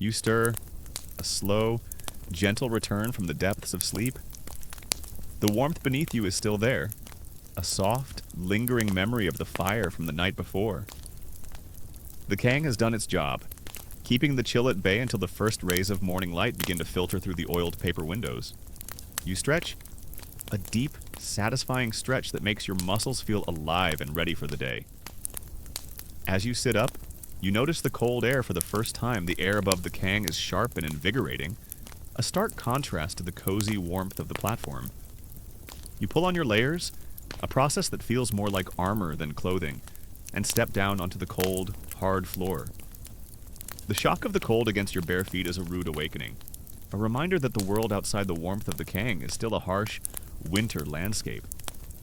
You stir, a slow, gentle return from the depths of sleep. The warmth beneath you is still there, a soft, lingering memory of the fire from the night before. The Kang has done its job, keeping the chill at bay until the first rays of morning light begin to filter through the oiled paper windows. You stretch, a deep, satisfying stretch that makes your muscles feel alive and ready for the day. As you sit up, you notice the cold air for the first time. The air above the Kang is sharp and invigorating, a stark contrast to the cozy warmth of the platform. You pull on your layers, a process that feels more like armor than clothing, and step down onto the cold, hard floor. The shock of the cold against your bare feet is a rude awakening, a reminder that the world outside the warmth of the Kang is still a harsh, winter landscape.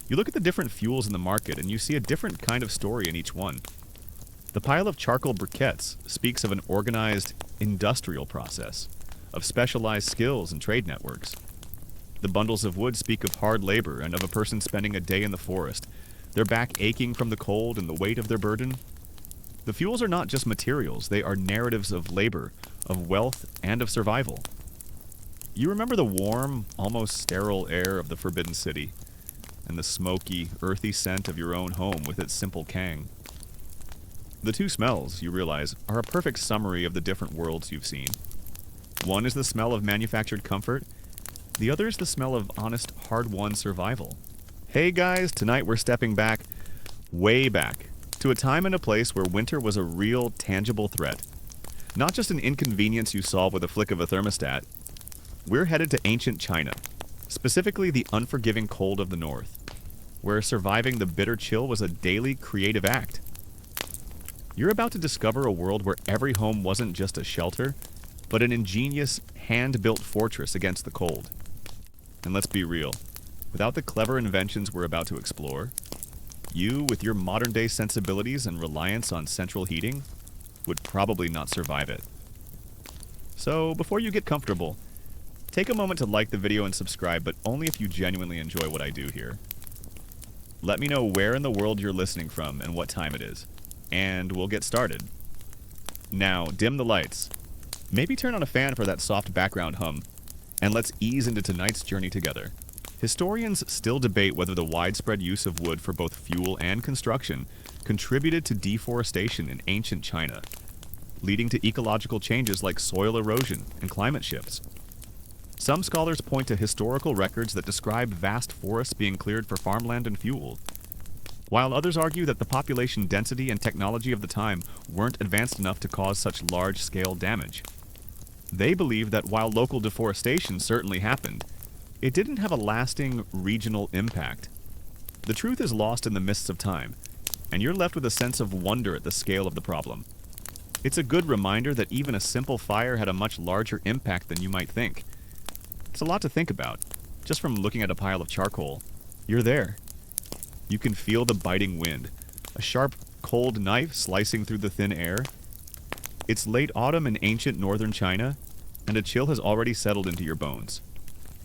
You look at the different fuels in the market and you see a different kind of story in each one. The pile of charcoal briquettes speaks of an organized, industrial process, of specialized skills and trade networks. The bundles of wood speak of hard labor and of a person spending a day in the forest, their back aching from the cold and the weight of their burden. The fuels are not just materials, they are narratives of labor, of wealth, and of survival. You remember the warm, almost sterile air of the Forbidden City, and the smoky, earthy scent of your own home with its simple Kang. The two smells, you realize, are a perfect summary of the different worlds you've seen. One is the smell of manufactured comfort, the other is the smell of honest, hard-won survival. Hey guys, tonight we're stepping back, way back, to a time and a place where winter was a real, tangible threat. Not just an inconvenience you solve with a flick of a thermostat. We're headed to ancient China, specifically the unforgiving cold of the north, where surviving the bitter chill was a daily creative act. You're about to discover a world where every home wasn't just a shelter, but an ingenious, hand-built fortress against the cold. And let's be real, without the clever inventions we're about to explore, you, with your modern-day sensibilities and reliance on central heating, would probably not survive it. So, before you get comfortable, take a moment to like the video and subscribe, but only if you genuinely enjoy what I do here. Let me know where in the world you're listening from and what time it is, and we'll get started. Now, dim the lights. Maybe turn on a fan for that soft background hum, and let's ease into tonight's journey together. Historians still debate whether the widespread use of wood for both fuel and construction contributed to deforestation in ancient China, leading to ecological changes like soil erosion and climate shifts. Some scholars point to historical records that describe vast forests being cleared for farmland and fuel, while others argue that the population density and technology of the time weren't advanced enough to cause such large-scale damage. They believe that while local deforestation certainly happened, it didn't have a lasting regional impact. The truth is lost in the mists of time, and you're left with a sense of wonder at the scale of the problem. It's a good reminder that even a simple fire had a much larger impact than you might think. It's a lot to think about, just from looking at a pile of charcoal. You're there. You can feel the biting wind, a sharp, cold knife slicing through the thin air. It's late autumn in ancient northern China, and a chill has already settled into your bones.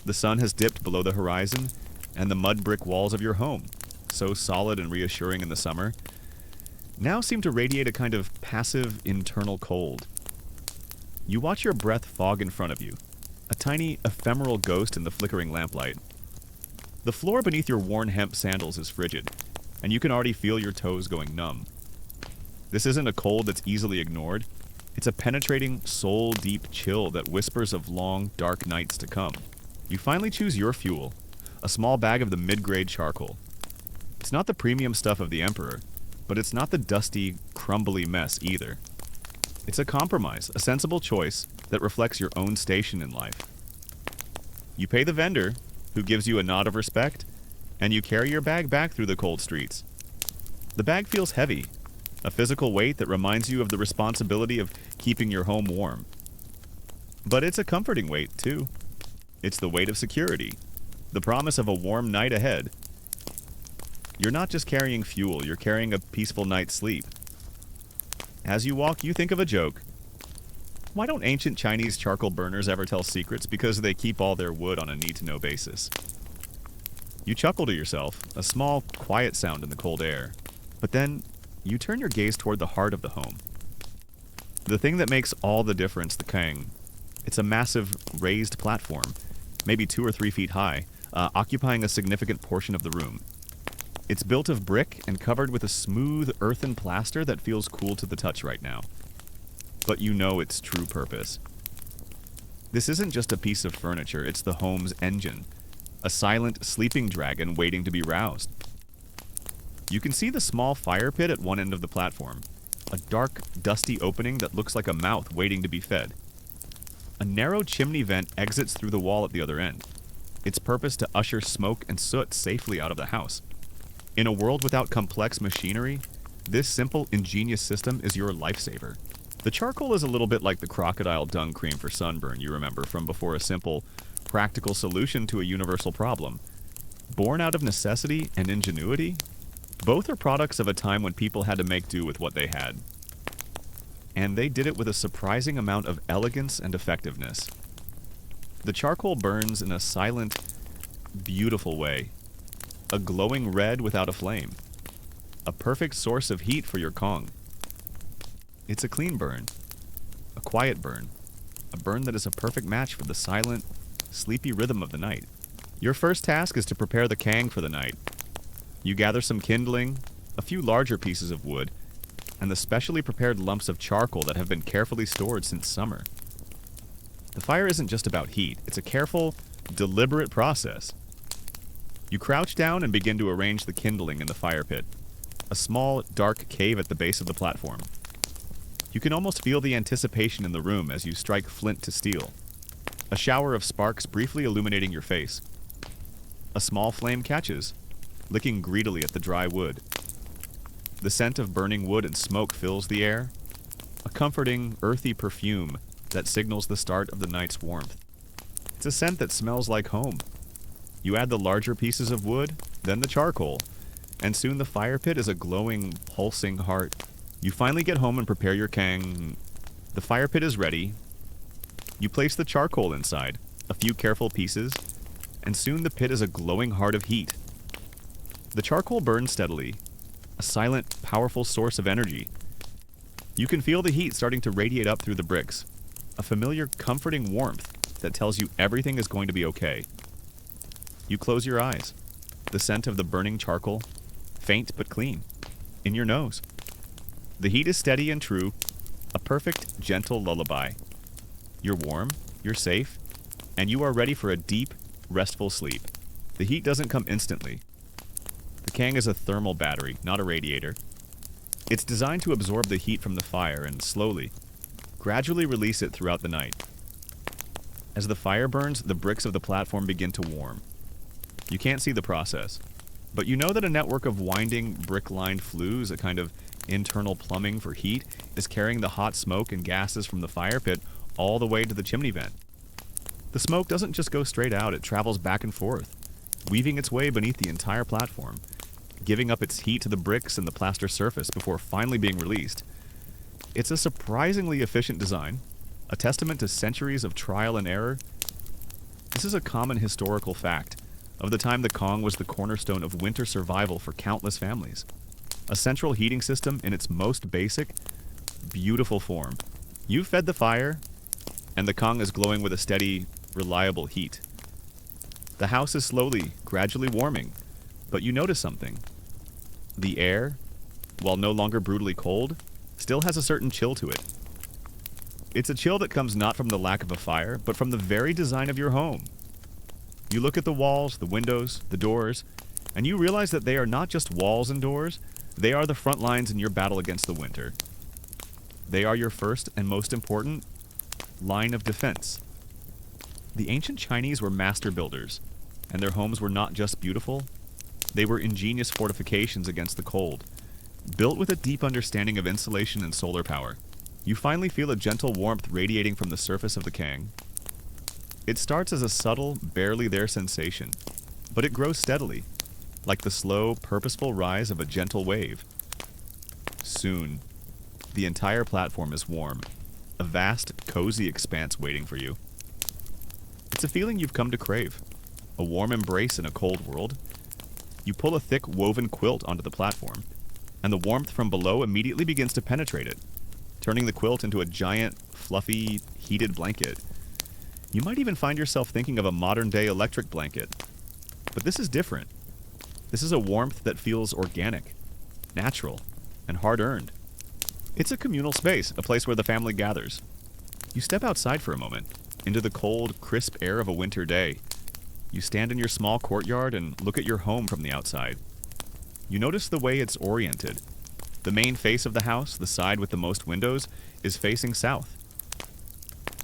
The sun has dipped below the horizon, and the mud brick walls of your home, so solid and reassuring in the summer, now seem to radiate a kind of passive internal cold. You watch your breath fog in front of you, a tiny, ephemeral ghost in the flickering lamplight. The floor beneath your worn hemp sandals is frigid, and you can already feel your toes going numb. This isn't a cold that's easily ignored. It's a penetrating, soul-deep chill that whispers of long, dark nights to come. You finally choose your fuel, a small bag of the mid-grade charcoal. It's not the premium stuff of the Emperor, but it's not the dusty, crumbly mess either. It's a compromise, a sensible choice that reflects your own station in life. You pay the vendor, who gives you a nod of respect, and you carry your bag back through the cold streets. The bag feels heavy, a physical weight that reminds you of the responsibility of keeping your home warm. But it's a comforting weight, too. It's the weight of security, the promise of a warm night ahead. You're not just carrying fuel, you're carrying a peaceful night's sleep. As you walk, you think of a joke. Why don't ancient Chinese charcoal burners ever tell secrets? Because they keep all their wood on a need-to-know basis. You chuckle to yourself, a small, quiet sound in the cold air. But then, you turn your gaze toward the heart of the home. The thing that makes all the difference, the Kang. It's a massive raised platform, maybe 2 or 3 feet high, occupying a significant portion of the room. It's built of brick and covered with a smooth earthen plaster that feels cool to the touch right now. But you know its true purpose. This isn't just a piece of furniture, it's the home's engine, a silent sleeping dragon waiting to be roused. You can see the small fire pit at one end of the platform, a dark, dusty opening that looks like a mouth waiting to be fed. A narrow chimney vent exits through the wall at the other end, its purpose to usher smoke and soot safely out of the house. In a world without complex machinery, this simple, ingenious system is your lifesaver. The charcoal is a little bit like the crocodile dung cream for sunburn you remember from before, a simple, practical solution to a universal problem. Born out of necessity and ingenuity, both are products of a time when people had to make do with what they had. And they did it with a surprising amount of elegance and effectiveness. The charcoal burns in a silent, beautiful way. A glowing red without a flame. A perfect source of heat for your Kong. It's a clean burn. A quiet burn. A burn that is a perfect match for the silent, sleepy rhythm of the night. Your first task is to prepare the Kang for the night. You gather some kindling, a few larger pieces of wood, and the specially prepared lumps of charcoal that have been carefully stored since summer. The fire isn't just about heat, it's a careful, deliberate process. You crouch down and begin to arrange the kindling in the fire pit, a small, dark cave at the base of the platform. You can almost feel the anticipation in the room as you strike flint to steel, a shower of sparks briefly illuminating your face. A small flame catches, licking greedily at the dry wood. The scent of burning wood and smoke fills the air, a comforting, earthy perfume that signals the start of the night's warmth. It's a scent that smells like home. You add the larger pieces of wood, then the charcoal, and soon the fire pit is a glowing, pulsing heart. You finally get home and prepare your Kang. The fire pit is ready. You place the charcoal inside, a few careful pieces, and soon the pit is a glowing heart of heat. The charcoal burns steadily, a silent, powerful source of energy. You can feel the heat starting to radiate up through the bricks, a familiar, comforting warmth that tells you everything is going to be okay. You close your eyes, the scent of the burning charcoal, faint but clean, in your nose. The heat is steady and true, a perfect, gentle lullaby. You're warm, you're safe, and you are ready for a deep, restful sleep. The heat doesn't come instantly. The Kang is a thermal battery, not a radiator. It's designed to absorb the heat from the fire and slowly, gradually release it throughout the night. As the fire burns, the bricks of the platform begin to warm. You can't see the process, but you know that a network of winding, brick-lined flues, a kind of internal plumbing for heat, is carrying the hot smoke and gases from the fire pit all the way to the chimney vent. The smoke doesn't just go straight out, it travels back and forth, weaving its way beneath the entire platform, giving up its heat to the bricks and the plaster surface before finally being released. It's a surprisingly efficient design, a testament to centuries of trial and error. This is a common historical fact of the time the Kong was the cornerstone of winter survival for countless families. A central heating system in its most basic, beautiful form. You fed the fire, and the Kong is glowing with a steady, reliable heat. The house is slowly, gradually warming, but you notice something. The air, while no longer brutally cold, still has a certain chill to it. It's a chill that comes not from the lack of a fire, but from the very design of your home. You look at the walls, the windows, the doors, and you realize that they are not just walls and doors, they are the front lines in your battle against the winter. They are your first and most important line of defense. The ancient Chinese were master builders, and their homes were not just beautiful, they were ingenious fortifications against the cold, built with a deep understanding of insulation and solar power. You finally feel a gentle warmth radiating from the surface of the Kang. It starts as a subtle, barely there sensation, but it grows steadily, like the slow, purposeful rise of a gentle wave. Soon, the entire platform is warm, a vast, cozy expanse waiting for you. It's a feeling you've come to crave, a warm embrace in a cold world. You pull a thick, woven quilt onto the platform, and the warmth from below immediately begins to penetrate it. turning the quilt into a giant, fluffy, heated blanket. You might even find yourself thinking of a modern-day electric blanket. But this is different. This is a warmth that feels organic, natural, and hard-earned. It's a communal space, a place where the family gathers. You step outside for a moment, into the cold, crisp air of a winter day. You stand in your small courtyard and look at your home from the outside. You notice the way it's oriented. The main face of the house, the side with the most windows, is facing south.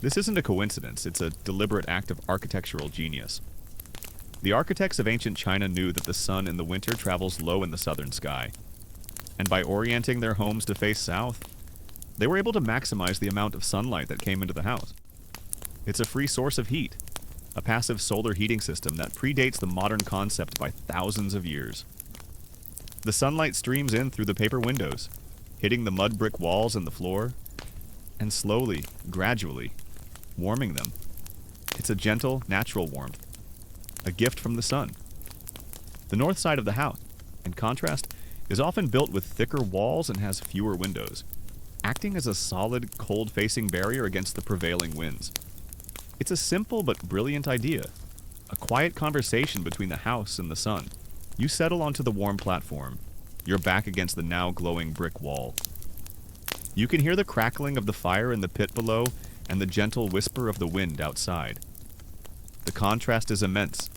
This isn't a coincidence, it's a deliberate act of architectural genius. The architects of ancient China knew that the sun in the winter travels low in the southern sky. And by orienting their homes to face south, they were able to maximize the amount of sunlight that came into the house. It's a free source of heat, a passive solar heating system that predates the modern concept by thousands of years. The sunlight streams in through the paper windows, hitting the mud brick walls and the floor, and slowly, gradually, warming them. It's a gentle, natural warmth, a gift from the sun. The north side of the house, in contrast, is often built with thicker walls and has fewer windows, acting as a solid, cold-facing barrier against the prevailing winds. It's a simple but brilliant idea, a quiet conversation between the house and the sun. You settle onto the warm platform, your back against the now glowing brick wall. You can hear the crackling of the fire in the pit below and the gentle whisper of the wind outside. The contrast is immense.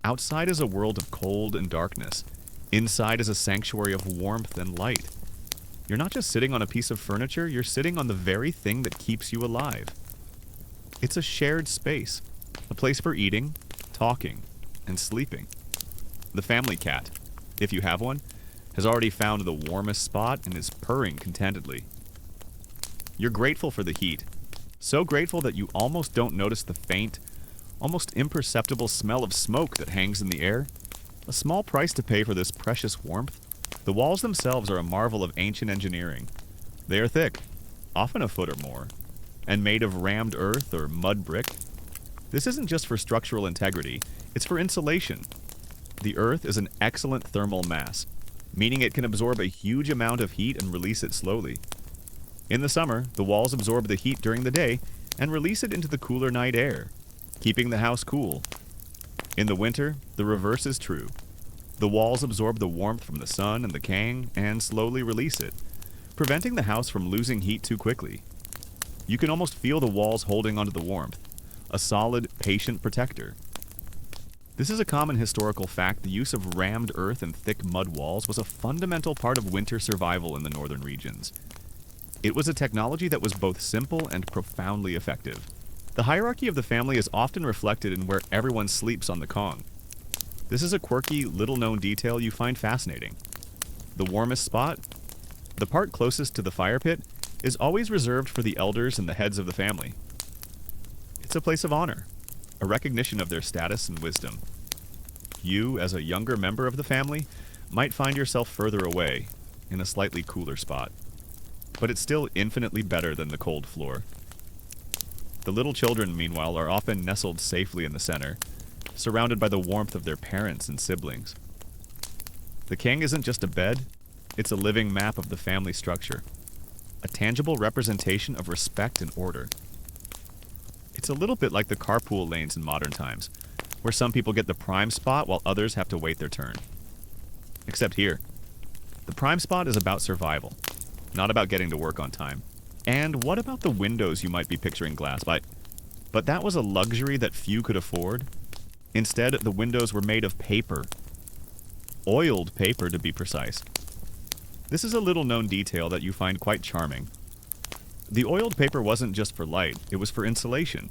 Outside is a world of cold and darkness. Inside is a sanctuary of warmth and light. You're not just sitting on a piece of furniture, you're sitting on the very thing that keeps you alive. It's a shared space, a place for eating, talking, and sleeping. The family cat, if you have one, has already found the warmest spot and is purring contentedly. You're grateful for the heat, so grateful that you almost don't notice the faint, almost imperceptible smell of smoke that hangs in the air. A small price to pay for this precious warmth. The walls themselves are a marvel of ancient engineering. They are thick, often a foot or more, and made of rammed earth or mud brick. This isn't just for structural integrity, it's for insulation. The earth is an excellent thermal mass, meaning it can absorb a huge amount of heat and release it slowly. In the summer, the walls absorb the heat during the day and release it into the cooler night air, keeping the house cool. In the winter, the reverse is true. The walls absorb the warmth from the sun and the kang and slowly release it, preventing the house from losing heat too quickly. You can almost feel the walls holding onto the warmth, a solid, patient protector. This is a common historical fact. The use of rammed earth and thick mud walls was a fundamental part of winter survival in the northern regions. It was a technology that was both simple and profoundly effective. The hierarchy of the family is often reflected in where everyone sleeps on the Kong. This is a quirky, little-known detail you find fascinating. The warmest spot, the part closest to the fire pit, is always reserved for the elders and the heads of the family. It's a place of honor, a recognition of their status and wisdom. You, as a younger member of the family, might find yourself further away, in a slightly cooler spot. But it's still infinitely better than the cold floor. The little children, meanwhile, are often nestled safely in the center, surrounded by the warmth of their parents and siblings. The Kang isn't just a bed, it's a living map of the family structure, a tangible representation of respect and order. It's a little bit like the carpool lanes in modern times, where some people get the prime spot while others have to wait their turn. Except here, the prime spot is about survival, not about getting to work on time. And what about the windows you might be picturing glass by? But that was a luxury that few could afford. Instead, the windows were made of paper. Oiled paper, to be precise. This is a little-known detail that you find quite charming. The oiled paper wasn't just for light, it was for insulation.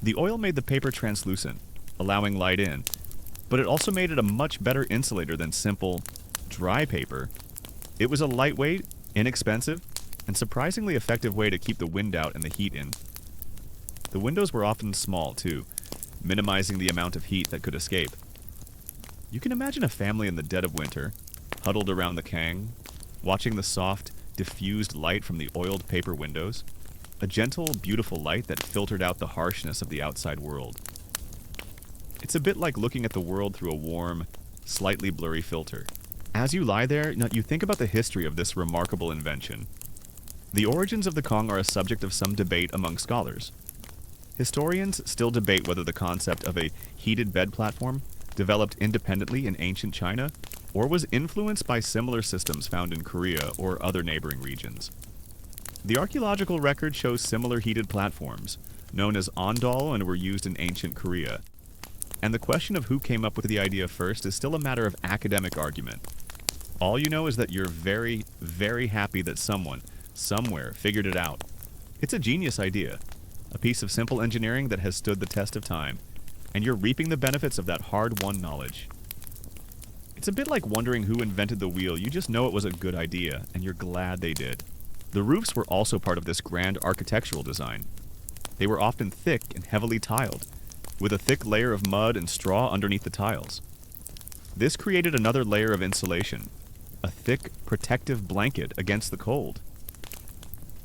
The oil made the paper translucent, allowing light in, but it also made it a much better insulator than simple, dry paper. It was a lightweight, inexpensive, and surprisingly effective way to keep the wind out and the heat in. The windows were often small, too, minimizing the amount of heat that could escape. You can imagine a family in the dead of winter, huddled around the Kang, watching the soft, diffused light from the oiled paper windows, a gentle, beautiful light that filtered out the harshness of the outside world. It's a bit like looking at the world through a warm, slightly blurry filter. As you lie there, you think about the history of this remarkable invention. The origins of the Kong are a subject of some debate among scholars. Historians still debate whether the concept of a heated bed platform developed independently in ancient China or was influenced by similar systems found in Korea or other neighboring regions. The archaeological record shows similar heated platforms, known as ondol, and were used in ancient Korea. And the question of who came up with the idea first is still a matter of academic argument. All you know is that you're very, very happy that someone, somewhere, figured it out. It's a genius idea, a piece of simple engineering that has stood the test of time, and you're reaping the benefits of that hard-won knowledge. It's a bit like wondering who invented the wheel. You just know it was a good idea, and you're glad they did. The roofs were also part of this grand architectural design. They were often thick and heavily tiled, with a thick layer of mud and straw underneath the tiles. This created another layer of insulation, a thick, protective blanket against the cold.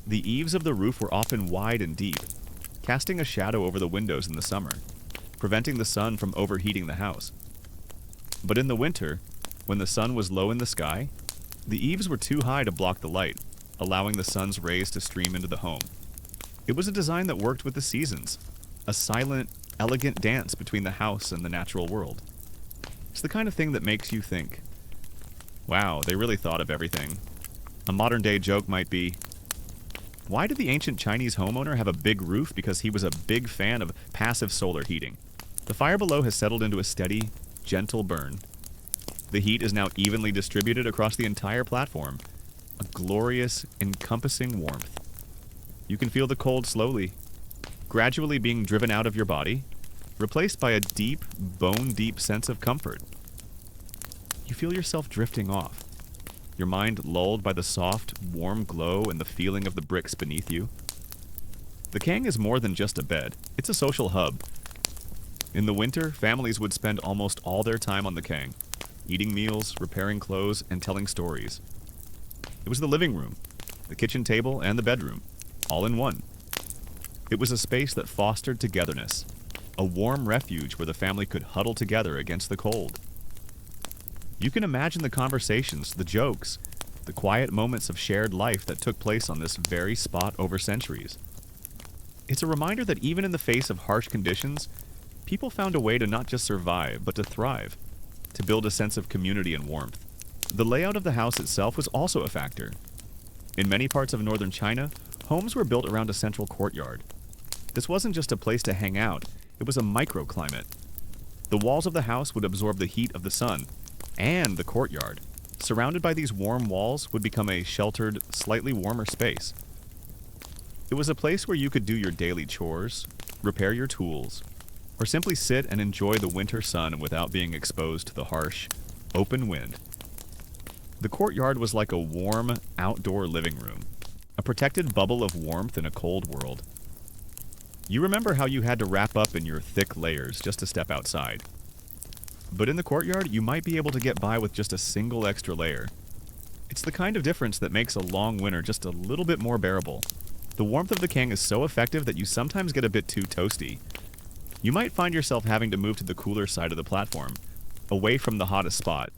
The eaves of the roof were often wide and deep, casting a shadow over the windows in the summer, preventing the sun from overheating the house. But in the winter, when the sun was low in the sky, the eaves were too high to block the light, allowing the sun's rays to stream into the home. It was a design that worked with the seasons, a silent, elegant dance between the house and the natural world. It's the kind of thing that makes you think, wow, they really thought of everything. A modern-day joke might be, why did the ancient Chinese homeowner have a big roof? Because he was a big fan of passive solar heating. The fire below has settled into a steady, gentle burn. The heat is now evenly distributed across the entire platform, a glorious, encompassing warmth. You can feel the cold slowly, gradually being driven out of your body, replaced by a deep, bone-deep sense of comfort. You feel yourself drifting off, your mind lulled by the soft, warm glow and the feeling of the bricks beneath you. The Kang is more than just a bed. It's a social hub. In the winter, families would spend almost all their time on the Kang, eating meals, repairing clothes, and telling stories. It was the living room, the kitchen table, and the bedroom, all in one. It was a space that fostered togetherness, a warm refuge where the family could huddle together against the cold. You can imagine the conversations, the jokes, the quiet moments of shared life that took place on this very spot over centuries. It's a reminder that even in the face of harsh conditions, people found a way to not just survive, but to thrive, to build a sense of community and warmth. The layout of the house itself was also a factor. In many parts of northern China, homes were built around a central courtyard. This wasn't just a place to hang out, it was a microclimate. The walls of the house would absorb the heat of the sun, and the courtyard, surrounded by these warm walls, would become a sheltered, slightly warmer space. It was a place where you could do your daily chores, repair your tools, or simply sit and enjoy the winter sun without being exposed to the harsh, open wind. The courtyard was like a warm, outdoor living room, a protected bubble of warmth in a cold world. You remember how you had to wrap up in your thick layers just to step outside. But in the courtyard, you might be able to get by with just a single extra layer. It's the kind of difference that makes a long winter just a little bit more bearable. The warmth of the Kang is so effective that you sometimes get a bit too toasty. You might find yourself having to move to the cooler side of the platform, away from the hottest spot.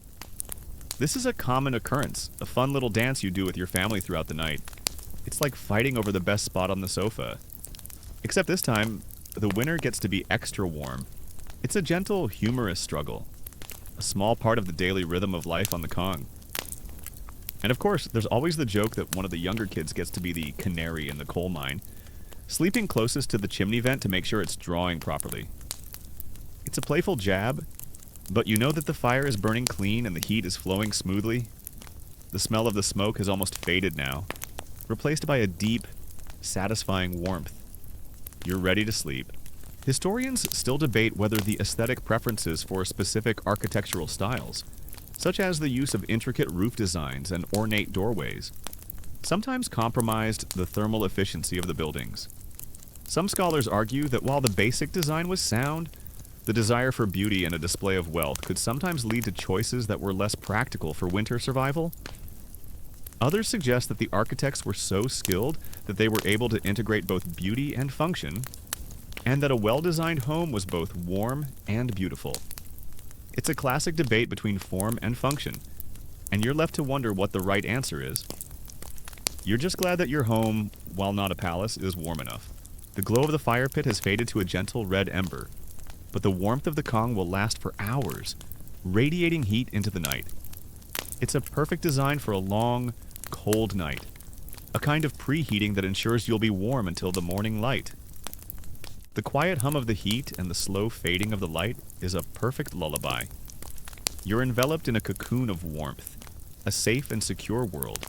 This is a common occurrence, a fun little dance you do with your family throughout the night. It's like fighting over the best spot on the sofa. Except this time, the winter gets to be extra warm. It's a gentle, humorous struggle, a small part of the daily rhythm of life on the Kong. And of course, there's always the joke that one of the younger kids gets to be the canary in the coal mine, sleeping closest to the chimney vent to make sure it's drawing properly. It's a playful jab, but you know that the fire is burning clean and the heat is flowing smoothly. The smell of the smoke has almost faded now, replaced by a deep, satisfying warmth. You're ready to sleep. Historians still debate whether the aesthetic preferences for specific architectural styles, such as the use of intricate roof designs and ornate doorways, sometimes compromised the thermal efficiency of the buildings. Some scholars argue that while the basic design was sound, the desire for beauty and a display of wealth could sometimes lead to choices that were less practical for winter survival. Others suggest that the architects were so skilled that they were able to integrate both beauty and function, and that a well-designed home was both warm and beautiful. It's a classic debate between form and function, and you're left to wonder what the right answer is. You're just glad that your home, while not a palace, is warm enough. The glow of the fire pit has faded to a gentle red ember, but the warmth of the Kong will last for hours, radiating heat into the night. It's a perfect design for a long, cold night, a kind of preheating that ensures you'll be warm until the morning light. The quiet hum of the heat and the slow fading of the light is a perfect lullaby. You're enveloped in a cocoon of warmth, a safe and secure world,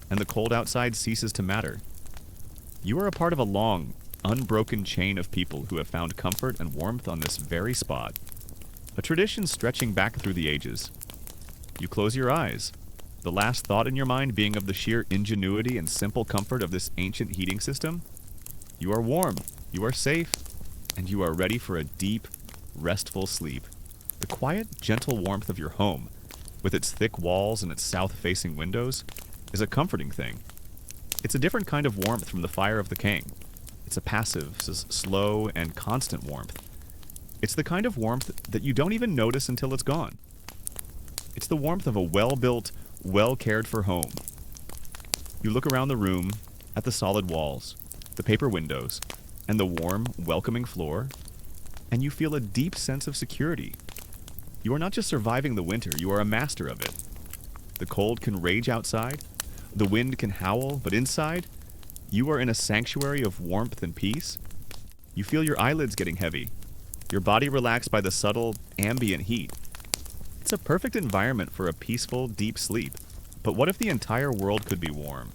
and the cold outside ceases to matter. You are a part of a long, unbroken chain of people who have found comfort and warmth on this very spot, a tradition stretching back through the ages. You close your eyes, the last thought in your mind being of the sheer ingenuity and simple comfort of this ancient heating system. You are warm, you are safe, and you are ready for a deep, restful sleep. The quiet, gentle warmth of your home, with its thick walls and its south-facing windows, is a comforting thing. It's a different kind of warmth from the fire of the king. It's a passive, slow, and constant warmth. It's the kind of warmth that you don't even notice until it's gone. It's the warmth of a well-built, well-cared-for home. You look around the room, at the solid walls, the paper windows, and the warm, welcoming floor, and you feel a deep sense of security. You are not just surviving the winter, you are a master of it. The cold can rage outside, the wind can howl, but inside, you are in a sanctuary of warmth and peace. You feel your eyelids getting heavy, your body relaxed by the subtle, ambient heat. It's a perfect environment for a peaceful, deep sleep. But what if the entire world could be warm?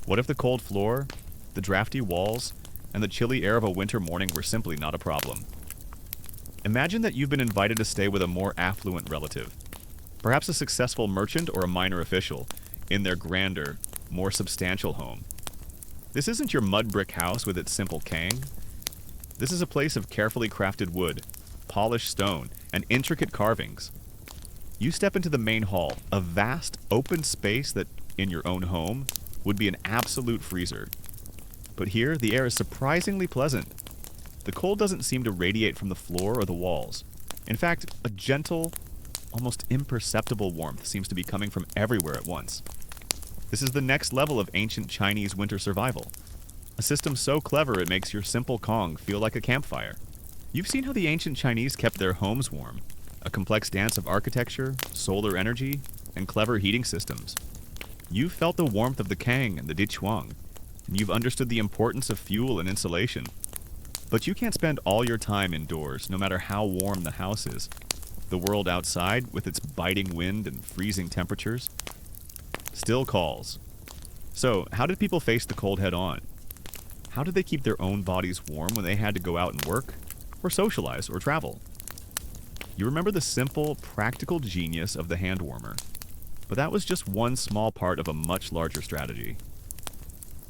What if the cold floor, the drafty walls, and the chilly air of a winter morning were simply not a problem? Imagine that you've been invited to stay with a more affluent relative, perhaps a successful merchant or a minor official, in their grander, more substantial home. This isn't your mud brick house with its simple kang. This is a place of carefully crafted wood, polished stone, and intricate carvings. You step into the main hall, a vast, open space that, in your own home, would be an absolute freezer. But here, the air is surprisingly pleasant. The cold doesn't seem to radiate from the floor or the walls. In fact, a gentle, almost imperceptible warmth seems to be coming from everywhere at once. This is the next level of ancient Chinese winter survival. A system so clever it makes your simple Kong feel like a campfire. You've seen how the ancient Chinese kept their homes warm, a complex dance of architecture, solar energy, and clever heating systems. You've felt the warmth of the Kang and the Dichuang, and you've understood the importance of fuel and insulation. But you can't spend all your time indoors, no matter how warm the house is. The world outside, with its biting wind and freezing temperatures, still calls. So, how did people face the cold head-on? How did they keep their own bodies warm when they had to go out and work, or socialize, or travel? You remember the simple, practical genius of the hand warmer, but that was just one small part of a much larger strategy.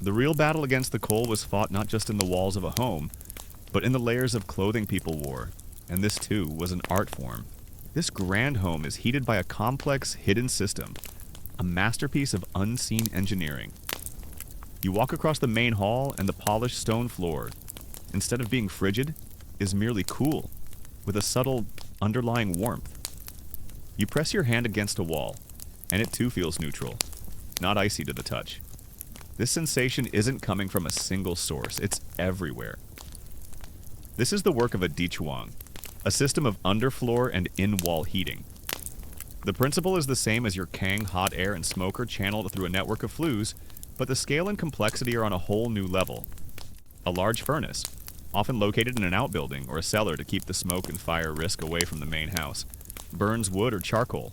The real battle against the cold was fought not just in the walls of a home, but in the layers of clothing people wore, and this too was an art form. This grand home is heated by a complex, hidden system, a masterpiece of unseen engineering. You walk across the main hall and the polished stone floor, instead of being frigid, is merely cool, with a subtle, underlying warmth. You press your hand against a wall, and it too feels neutral, not icy to the touch. This sensation isn't coming from a single source, it's everywhere. This is the work of a dichuang, a system of underfloor and in-wall heating. The principle is the same as your Kang hot air and smoker channeled through a network of flues, but the scale and complexity are on a whole new level. A large furnace, often located in an outbuilding or a cellar to keep the smoke and fire risk away from the main house, burns wood or charcoal.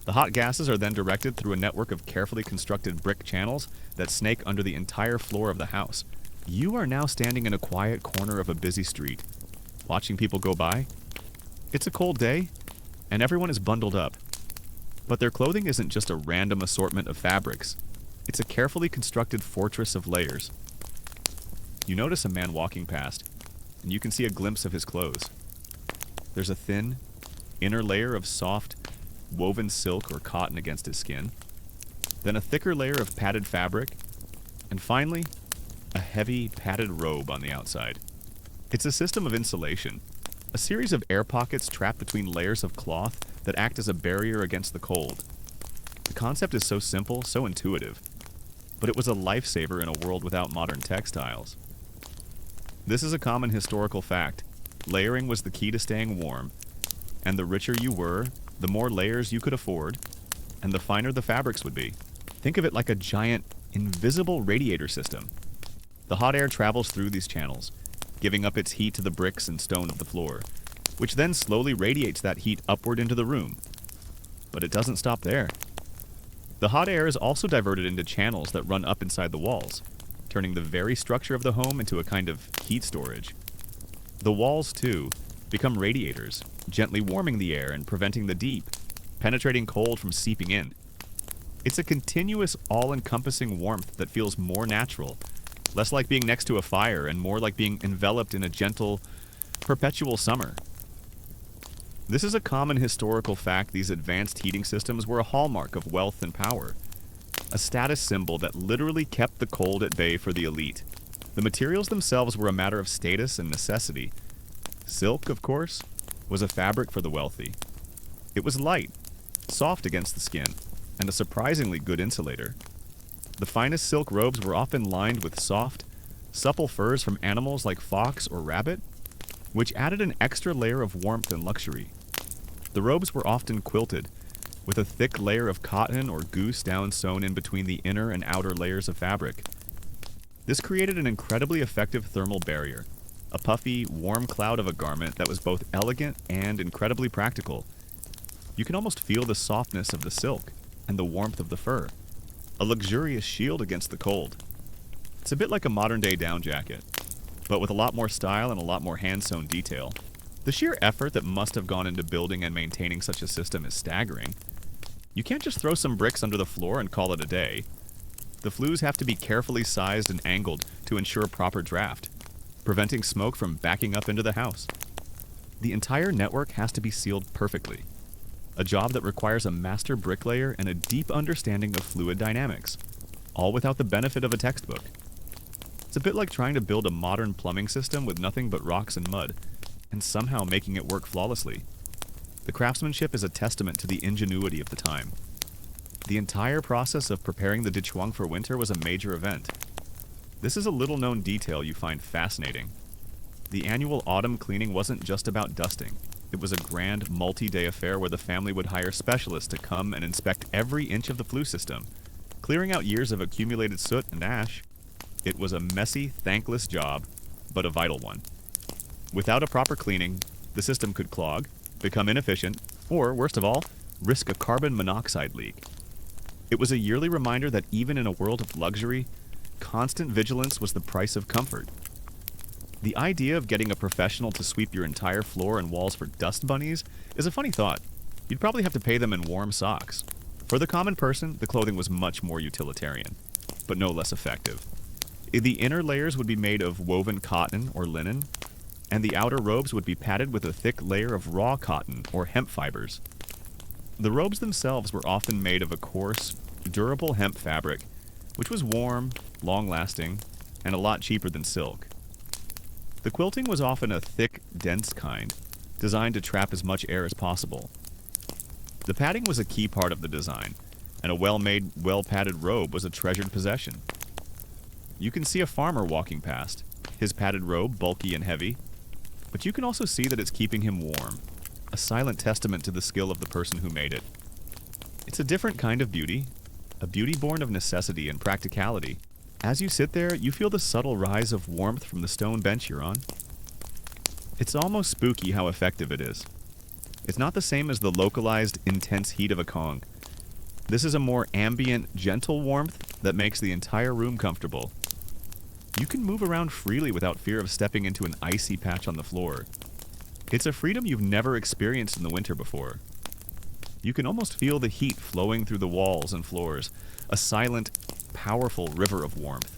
The hot gases are then directed through a network of carefully constructed brick channels that snake under the entire floor of the house. You are now standing in a quiet corner of a busy street, watching people go by. It's a cold day, and everyone is bundled up. But their clothing isn't just a random assortment of fabrics. It's a carefully constructed fortress of layers. You notice a man walking past, and you can see a glimpse of his clothes. There's a thin, inner layer of soft, woven silk or cotton against his skin, then a thicker layer of padded fabric, and finally, a heavy, padded robe on the outside. It's a system of insulation, a series of air pockets trapped between layers of cloth that act as a barrier against the cold. The concept is so simple, so intuitive. but it was a lifesaver in a world without modern textiles. This is a common historical fact. Layering was the key to staying warm, and the richer you were, the more layers you could afford, and the finer the fabrics would be. Think of it like a giant, invisible radiator system. The hot air travels through these channels, giving up its heat to the bricks and stone of the floor, which then slowly radiates that heat upward into the room. But it doesn't stop there. The hot air is also diverted into channels that run up inside the walls, turning the very structure of the home into a kind of heat storage. The walls, too, become radiators, gently warming the air and preventing the deep, penetrating cold from seeping in. It's a continuous, all-encompassing warmth that feels more natural, less like being next to a fire and more like being enveloped in a gentle, perpetual summer. This is a common historical fact. These advanced heating systems were a hallmark of wealth and power, a status symbol that literally kept the cold at bay for the elite. The materials themselves were a matter of status and necessity. Silk, of course, was a fabric for the wealthy. It was light, soft against the skin, and a surprisingly good insulator. The finest silk robes were often lined with soft, supple furs from animals like fox or rabbit, which added an extra layer of warmth and luxury. The robes were often quilted, with a thick layer of cotton or goose down sewn in between the inner and outer layers of fabric. This created an incredibly effective thermal barrier, a puffy, warm cloud of a garment that was both elegant and incredibly practical. You can almost feel the softness of the silk and the warmth of the fur, a luxurious shield against the cold. It's a bit like a modern-day down jacket, but with a lot more style and a lot more hand-sewn detail. The sheer effort that must have gone into building and maintaining such a system is staggering. You can't just throw some bricks under the floor and call it a day. The flues have to be carefully sized and angled to ensure proper draft, preventing smoke from backing up into the house. The entire network has to be sealed perfectly, a job that requires a master bricklayer and a deep understanding of fluid dynamics, all without the benefit of a textbook. It's a bit like trying to build a modern plumbing system with nothing but rocks and mud, and somehow making it work flawlessly. The craftsmanship is a testament to the ingenuity of the time. The entire process of preparing the dichuang for winter was a major event. This is a little-known detail you find fascinating. The annual autumn cleaning wasn't just about dusting. It was a grand, multi-day affair where the family would hire specialists to come and inspect every inch of the flue system, clearing out years of accumulated soot and ash. It was a messy, thankless job, but a vital one. Without a proper cleaning, the system could clog, become inefficient, or, worst of all, risk a carbon monoxide leak. It was a yearly reminder that even in a world of luxury, constant vigilance was the price of comfort. The idea of getting a professional to sweep your entire floor and walls for dust bunnies is a funny thought. You'd probably have to pay them in warm socks. For the common person, the clothing was much more utilitarian, but no less effective. The inner layers would be made of woven cotton or linen, and the outer robes would be padded with a thick layer of raw cotton or hemp fibers. The robes themselves were often made of a coarse, durable hemp fabric, which was warm, long-lasting, and a lot cheaper than silk. The quilting was often a thick, dense kind, designed to trap as much air as possible. The padding was a key part of the design, and a well-made, well-padded robe was a treasured possession. You can see a farmer walking past, his padded robe bulky and heavy, but you can also see that it's keeping him warm, a silent testament to the skill of the person who made it. It's a different kind of beauty, a beauty born of necessity and practicality. As you sit there, you feel the subtle rise of warmth from the stone bench you're on. It's almost spooky how effective it is. It's not the same as the localized, intense heat of a Kong. This is a more ambient, gentle warmth that makes the entire room comfortable. You can move around freely without fear of stepping into an icy patch on the floor. It's a freedom you've never experienced in the winter before. You can almost feel the heat flowing through the walls and floors, a silent, powerful river of warmth.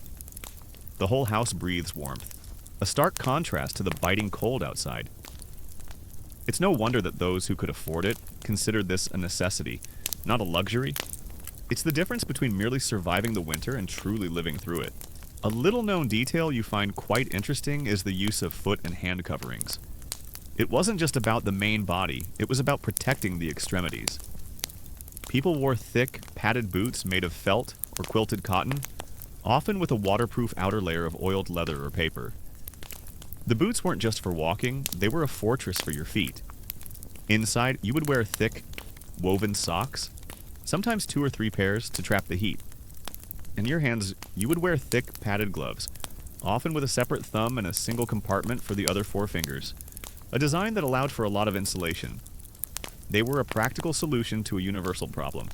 The whole house breathes warmth, a stark contrast to the biting cold outside. It's no wonder that those who could afford it considered this a necessity, not a luxury. It's the difference between merely surviving the winter and truly living through it. A little-known detail you find quite interesting is the use of foot and hand coverings. It wasn't just about the main body, it was about protecting the extremities. People wore thick, padded boots made of felt or quilted cotton, often with a waterproof outer layer of oiled leather or paper. The boots weren't just for walking, they were a fortress for your feet. Inside, you would wear thick, woven socks, sometimes 2 or 3 pairs to trap the heat. In your hands, you would wear thick, padded gloves, often with a separate thumb and a single compartment for the other 4 fingers, a design that allowed for a lot of insulation. They were a practical solution to a universal problem.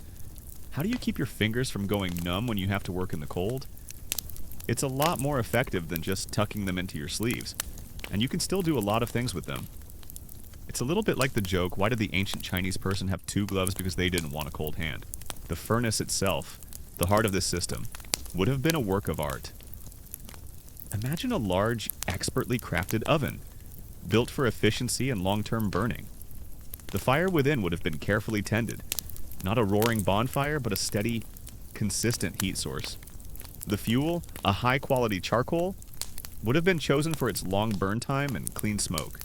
How do you keep your fingers from going numb when you have to work in the cold? It's a lot more effective than just tucking them into your sleeves, and you can still do a lot of things with them. It's a little bit like the joke, why did the ancient Chinese person have 2 gloves because they didn't want a cold hand? The furnace itself, the heart of this system, would have been a work of art. Imagine a large, expertly crafted oven, built for efficiency and long-term burning. The fire within would have been carefully tended, not a roaring bonfire, but a steady, consistent heat source. The fuel, a high-quality charcoal, would have been chosen for its long burn time and clean smoke.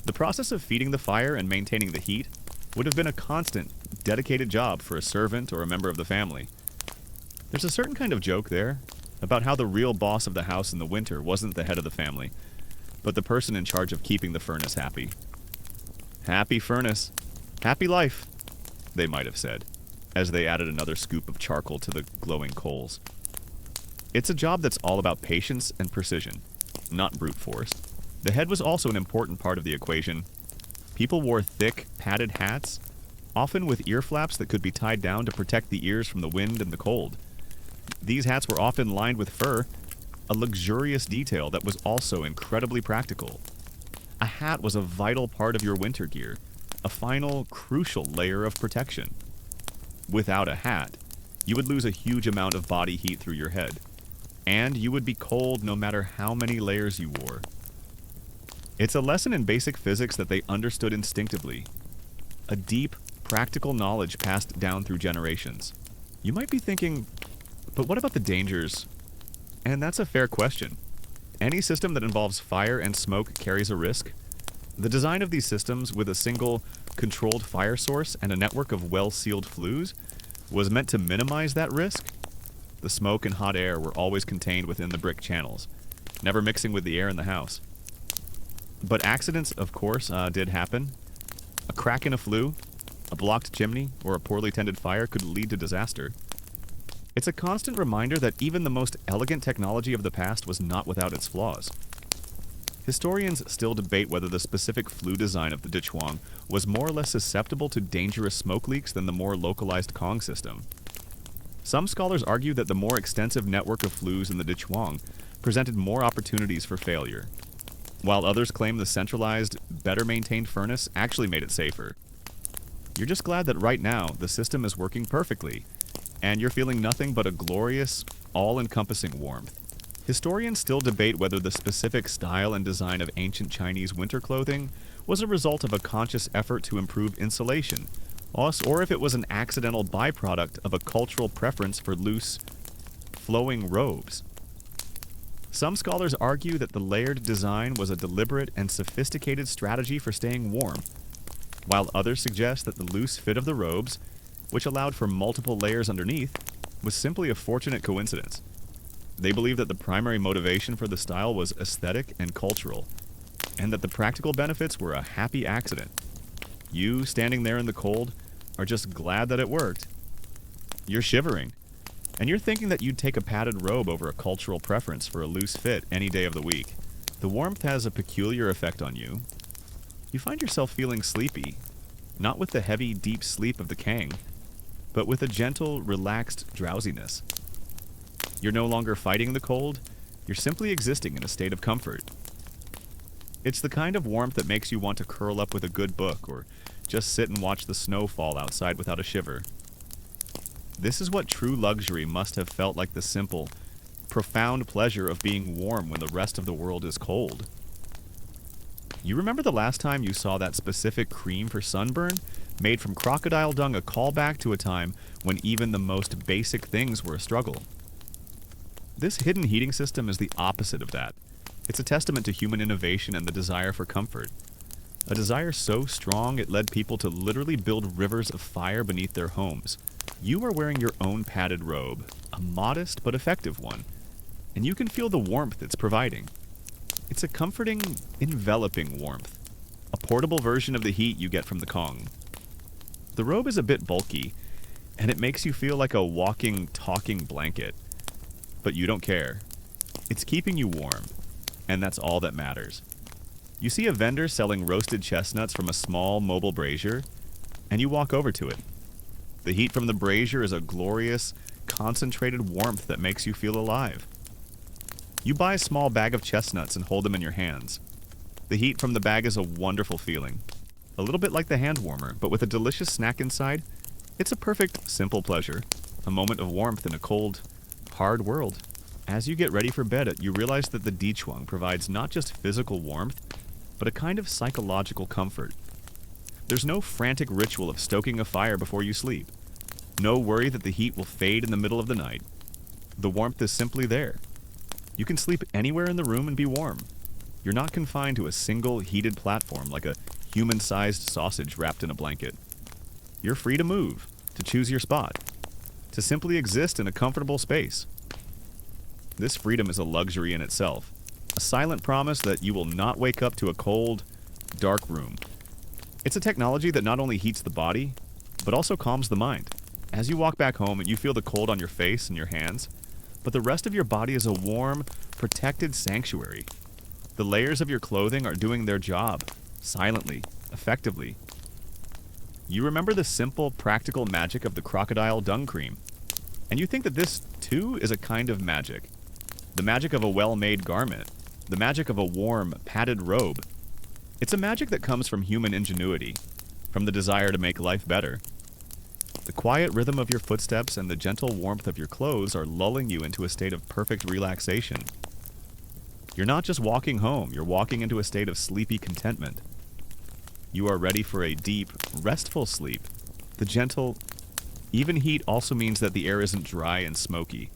The process of feeding the fire and maintaining the heat would have been a constant, dedicated job for a servant or a member of the family. There's a certain kind of joke there about how the real boss of the house in the winter wasn't the head of the family, but the person in charge of keeping the furnace happy. Happy furnace, happy life, they might have said, as they added another scoop of charcoal to the glowing coals. It's a job that's all about patience and precision, not brute force. The head was also an important part of the equation. People wore thick, padded hats, often with ear flaps that could be tied down to protect the ears from the wind and the cold. These hats were often lined with fur, a luxurious detail that was also incredibly practical. A hat was a vital part of your winter gear, a final, crucial layer of protection. Without a hat, you would lose a huge amount of body heat through your head, and you would be cold no matter how many layers you wore. It's a lesson in basic physics that they understood instinctively, a deep, practical knowledge passed down through generations. You might be thinking, but what about the dangers? And that's a fair question. Any system that involves fire and smoke carries a risk. The design of these systems, with a single, controlled fire source and a network of well-sealed flues, was meant to minimize that risk. The smoke and hot air were always contained within the brick channels, never mixing with the air in the house. But accidents, of course, did happen. A crack in a flue, a blocked chimney, or a poorly tended fire could lead to disaster. It's a constant reminder that even the most elegant technology of the past was not without its flaws. Historians still debate whether the specific flue design of the Dichuang was more or less susceptible to dangerous smoke leaks than the more localized Kong system. Some scholars argue that the more extensive network of flues in the Dichuang presented more opportunities for failure, while others claim the centralized, better-maintained furnace actually made it safer. You're just glad that right now the system is working perfectly, and you're feeling nothing but a glorious, all-encompassing warmth. Historians still debate whether the specific style and design of ancient Chinese winter clothing was a result of a conscious effort to improve insulation, or if it was an accidental byproduct of a cultural preference for loose, flowing robes. Some scholars argue that the layered design was a deliberate and sophisticated strategy for staying warm, while others suggest that the loose fit of the robes, which allowed for multiple layers underneath, was simply a fortunate coincidence. They believe that the primary motivation for the style was aesthetic and cultural, and that the practical benefits were a happy accident. You, standing there in the cold, are just glad that it worked. You're shivering, and you're thinking that you'd take a padded robe over a cultural preference for a loose fit any day of the week. The warmth has a peculiar effect on you. You find yourself feeling sleepy, not with the heavy, deep sleep of the Kang, but with a gentle, relaxed drowsiness. You're no longer fighting the cold, you're simply existing in a state of comfort. It's the kind of warmth that makes you want to curl up with a good book or just sit and watch the snow fall outside without a shiver. This is what true luxury must have felt like, the simple, profound pleasure of being warm when the rest of the world is cold. You remember the last time you saw that specific cream for sunburn, made from crocodile dung, a callback to a time when even the most basic things were a struggle. This hidden heating system is the opposite of that. It's a testament to human innovation and the desire for comfort. A desire so strong it led people to literally build rivers of fire beneath their homes. You are wearing your own padded robe, a a modest but effective one, and you can feel the warmth it's providing. It's a comforting, enveloping warmth, a portable version of the heat you get from the Kong. The robe is a bit bulky, and it makes you feel like a walking, talking blanket. But you don't care. It's keeping you warm, and that's all that matters. You see a vendor selling roasted chestnuts from a small mobile brazier, and you walk over to it. The heat from the brazier is a glorious, concentrated warmth that makes you feel alive. You buy a small bag of chestnuts and hold them in your hands. The heat from the bag is a wonderful feeling. A little bit like the hand warmer, but with a delicious snack inside. It's a perfect, simple pleasure. A moment of warmth in a cold, hard world. As you get ready for bed, you realize that the dichuang provides not just physical warmth, but a kind of psychological comfort. There's no frantic ritual of stoking a fire before you sleep. No worry that the heat will fade in the middle of the night. The warmth is simply there. You can sleep anywhere in the room and be warm. You're not confined to a single heated platform like a human-sized sausage wrapped in a blanket. You're free to move, to choose your spot, to simply exist in a comfortable space. This freedom is a luxury in itself, a silent promise that you will not wake up to a cold, dark room. It's a technology that not only heats the body, but also calms the mind. As you walk back home and you feel the cold on your face and your hands, but the rest of your body is a warm, protected sanctuary. The layers of your clothing are doing their job, silently, effectively. You remember the simple, practical magic of the crocodile dung cream, and you think that this, too, is a kind of magic. The magic of a well-made garment, the magic of a warm, padded robe. It's a magic that comes from human ingenuity, from the desire to make life better. The quiet rhythm of your footsteps and the gentle warmth of your clothes are lulling you into a state of perfect relaxation. You're not just walking home, you're walking into a state of sleepy contentment. You are ready for a deep, restful sleep. The gentle, even heat also means that the air isn't dry and smoky.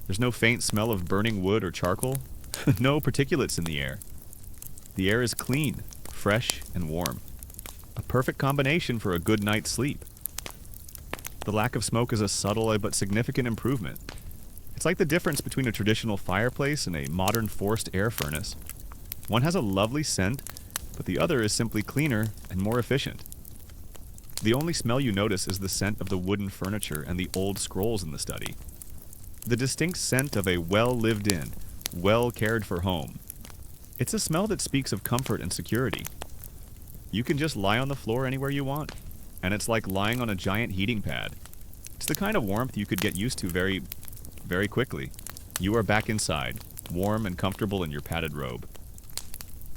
There's no faint smell of burning wood or charcoal, no particulates in the air. The air is clean, fresh, and warm. A perfect combination for a good night's sleep. The lack of smoke is a subtle but significant improvement. It's like the difference between a traditional fireplace and a modern forced air furnace. One has a lovely scent, but the other is simply cleaner and more efficient. The only smell you notice is the scent of the wooden furniture and the old scrolls in the study. The distinct scent of a well-lived-in, well-cared-for home. It's a smell that speaks of comfort and security. You can just lie on the floor anywhere you want, and it's like lying on a giant heating pad. It's the kind of warmth you could get used to very, very quickly. You are back inside, warm and comfortable in your padded robe.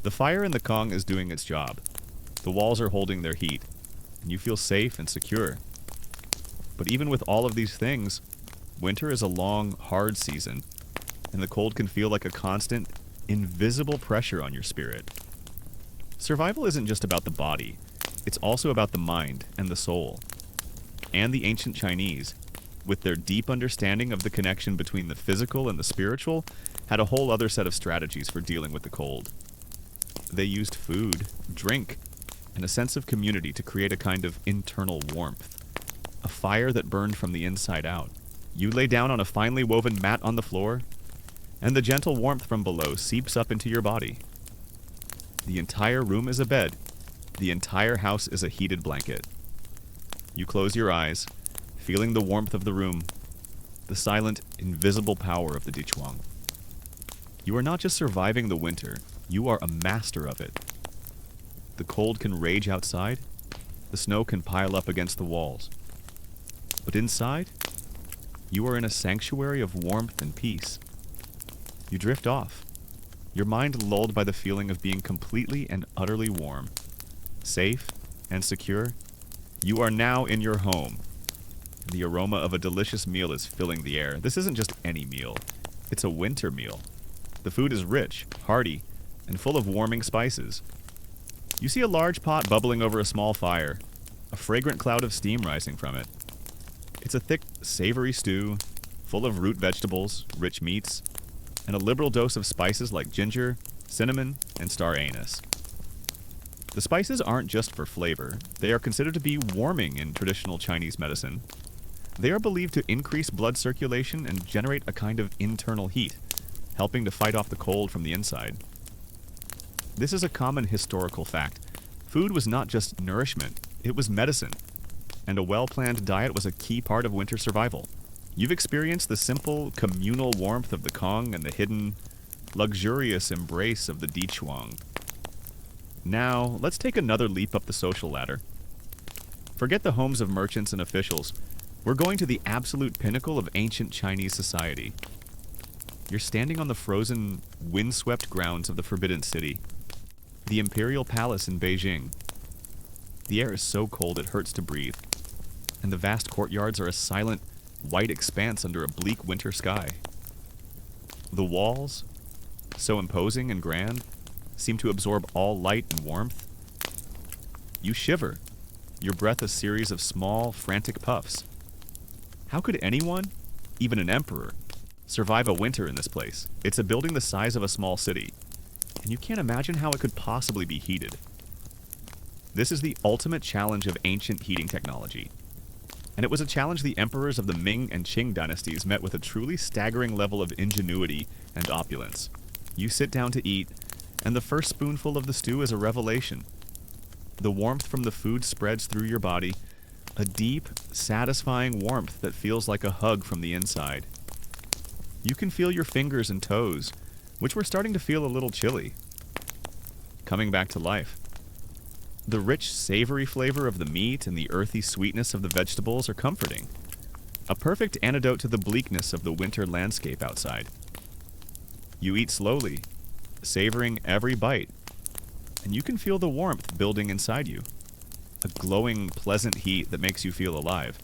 The fire in the Kong is doing its job. The walls are holding their heat, and you feel safe and secure. But even with all of these things, winter is a long, hard season, and the cold can feel like a constant, invisible pressure on your spirit. Survival isn't just about the body, it's also about the mind and the soul. And the ancient Chinese, with their deep understanding of the connection between the physical and the spiritual, had a whole other set of strategies for dealing with the cold. They used food, drink, and a sense of community to create a kind of internal warmth, a fire that burned from the inside out. You lay down on a finely woven mat on the floor, and the gentle warmth from below seeps up into your body. The entire room is a bed. The entire house is a heated blanket. You close your eyes, feeling the warmth of the room, the silent, invisible power of the dichuang. You are not just surviving the winter, you are a master of it. The cold can rage outside, the snow can pile up against the walls. But inside, you are in a sanctuary of warmth and peace. You drift off, your mind lulled by the feeling of being completely and utterly warm, safe and secure. You are now in your home. The aroma of a delicious meal is filling the air. This isn't just any meal, it's a winter meal. The food is rich, hearty, and full of warming spices. You see a large pot bubbling over a small fire, a fragrant cloud of steam rising from it. It's a thick, savory stew, full of root vegetables, rich meats, and a liberal dose of spices like ginger, cinnamon, and star anise. The spices aren't just for flavor, they are considered to be warming in traditional Chinese medicine. They are believed to increase blood circulation and generate a kind of internal heat, helping to fight off the cold from the inside. This is a common historical fact. Food was not just nourishment, it was medicine, and a well-planned diet was a key part of winter survival. You've experienced the simple, communal warmth of the Kong and the hidden, luxurious embrace of the Dichuang. Now, let's take another leap up the social ladder. Forget the homes of merchants and officials. We're going to the absolute pinnacle of ancient Chinese society. You're standing on the frozen, windswept grounds of the Forbidden City, the Imperial Palace in Beijing. The air is so cold it hurts to breathe, and the vast courtyards are a silent, white expanse under a bleak winter sky. The walls, so imposing and grand, seem to absorb all light and warmth. You shiver, your breath a series of small, frantic puffs. How could anyone, even an emperor, survive a winter in this place? It's a building the size of a small city, and you can't imagine how it could possibly be heated. This is the ultimate challenge of ancient heating technology, and it was a challenge the emperors of the Ming and Qing dynasties met with a truly staggering level of ingenuity and opulence. You sit down to eat, and the first spoonful of the stew is a revelation. The warmth from the food spreads through your body, a deep, satisfying warmth that feels like a hug from the inside. You can feel your fingers and toes, which were starting to feel a little chilly, coming back to life. The rich, savory flavor of the meat and the earthy sweetness of the vegetables are comforting, a perfect antidote to the bleakness of the winter landscape outside. You eat slowly, savoring every bite, and you can feel the warmth building inside you, a glowing, pleasant heat that makes you feel alive.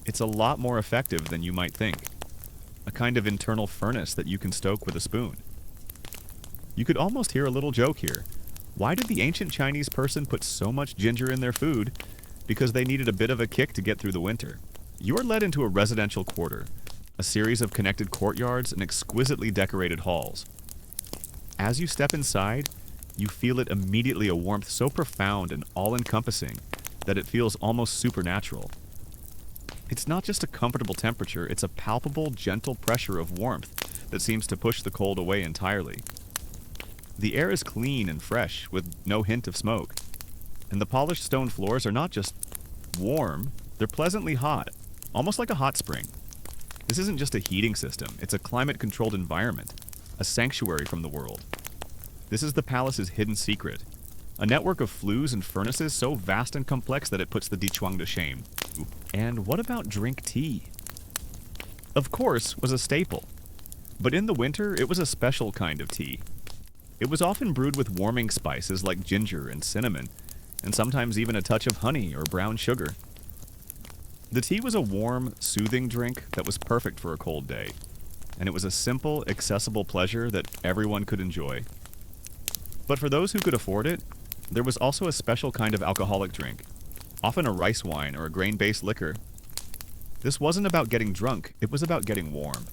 It's a lot more effective than you might think, a kind of internal furnace that you can stoke with a spoon. You could almost hear a little joke here. Why did the ancient Chinese person put so much ginger in their food? Because they needed a bit of a kick to get through the winter. You are led into a residential quarter, a series of connected courtyards and exquisitely decorated halls. As you step inside, you feel it immediately, a warmth so profound and all-encompassing that it feels almost supernatural. It's not just a comfortable temperature, it's a palpable, gentle pressure of warmth that seems to push the cold away entirely. The air is clean and fresh, with no hint of smoke, and the polished stone floors are not just warm, they're pleasantly hot, almost like a hot spring. This isn't just a heating system, it's a climate-controlled environment, a sanctuary from the world. This is the palace's hidden secret, a network of flues and furnaces so vast and complex that it puts the Dichuang to shame. And what about drink tea? Of course, was a staple, but in the winter it was a special kind of tea. It was often brewed with warming spices like ginger and cinnamon, and sometimes even a touch of honey or brown sugar. The tea was a warm, soothing drink that was perfect for a cold day, and it was a simple, accessible pleasure that everyone could enjoy. But for those who could afford it, there was also a special kind of alcoholic drink, often a rice wine or a grain-based liquor. This wasn't about getting drunk, it was about getting warm.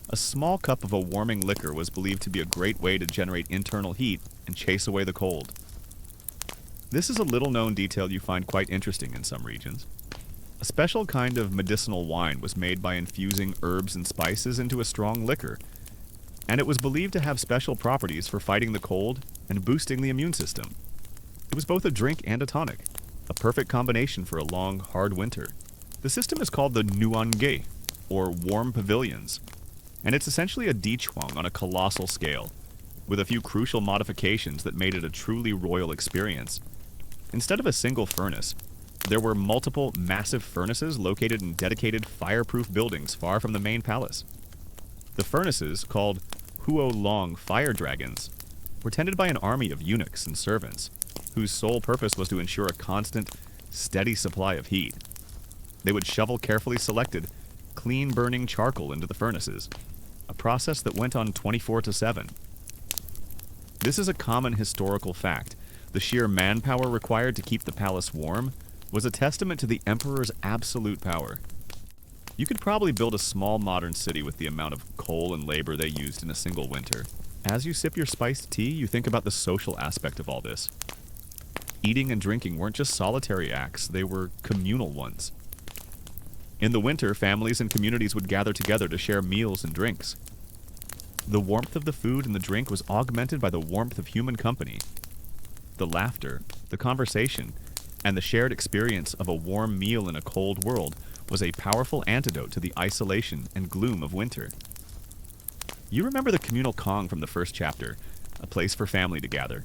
A small cup of a warming liquor was believed to be a great way to generate internal heat and chase away the cold. This is a little-known detail you find quite interesting in some regions. A special kind of medicinal wine was made by infusing herbs and spices into a strong liquor, and it was believed to have special properties for fighting the cold and boosting the immune system. It was both a drink and a tonic, a perfect combination for a long, hard winter. The system is called the nuange, or warm pavilions, and it's essentially a Dichuang on a colossal scale, with a few crucial modifications that made it a truly royal experience. Instead of a single furnace, there were multiple massive furnaces located in dedicated fireproof buildings far from the main palace. The furnaces, called Huo Long fire dragons, were tended by an army of eunuchs and servants, whose sole purpose was to ensure a constant, steady supply of heat. They would shovel carefully selected, clean-burning charcoal into the furnaces, a process that went on 24/7. This is a common historical fact. The sheer manpower required to keep the palace warm was a testament to the emperor's absolute power. You could probably build a small modern city with the amount of coal and labor they used in a single winter. As you sip your spiced tea, you think about the social aspect of all this. Eating and drinking weren't just solitary acts, they were communal ones. In the winter, families and communities would gather together to share meals and drinks. The warmth of the food and the drink was augmented by the warmth of human company. The laughter, the conversation, and the shared experience of a warm meal in a cold world was a powerful antidote to the isolation and gloom of winter. You remember the communal Kong from the first chapter, a place for family to gather.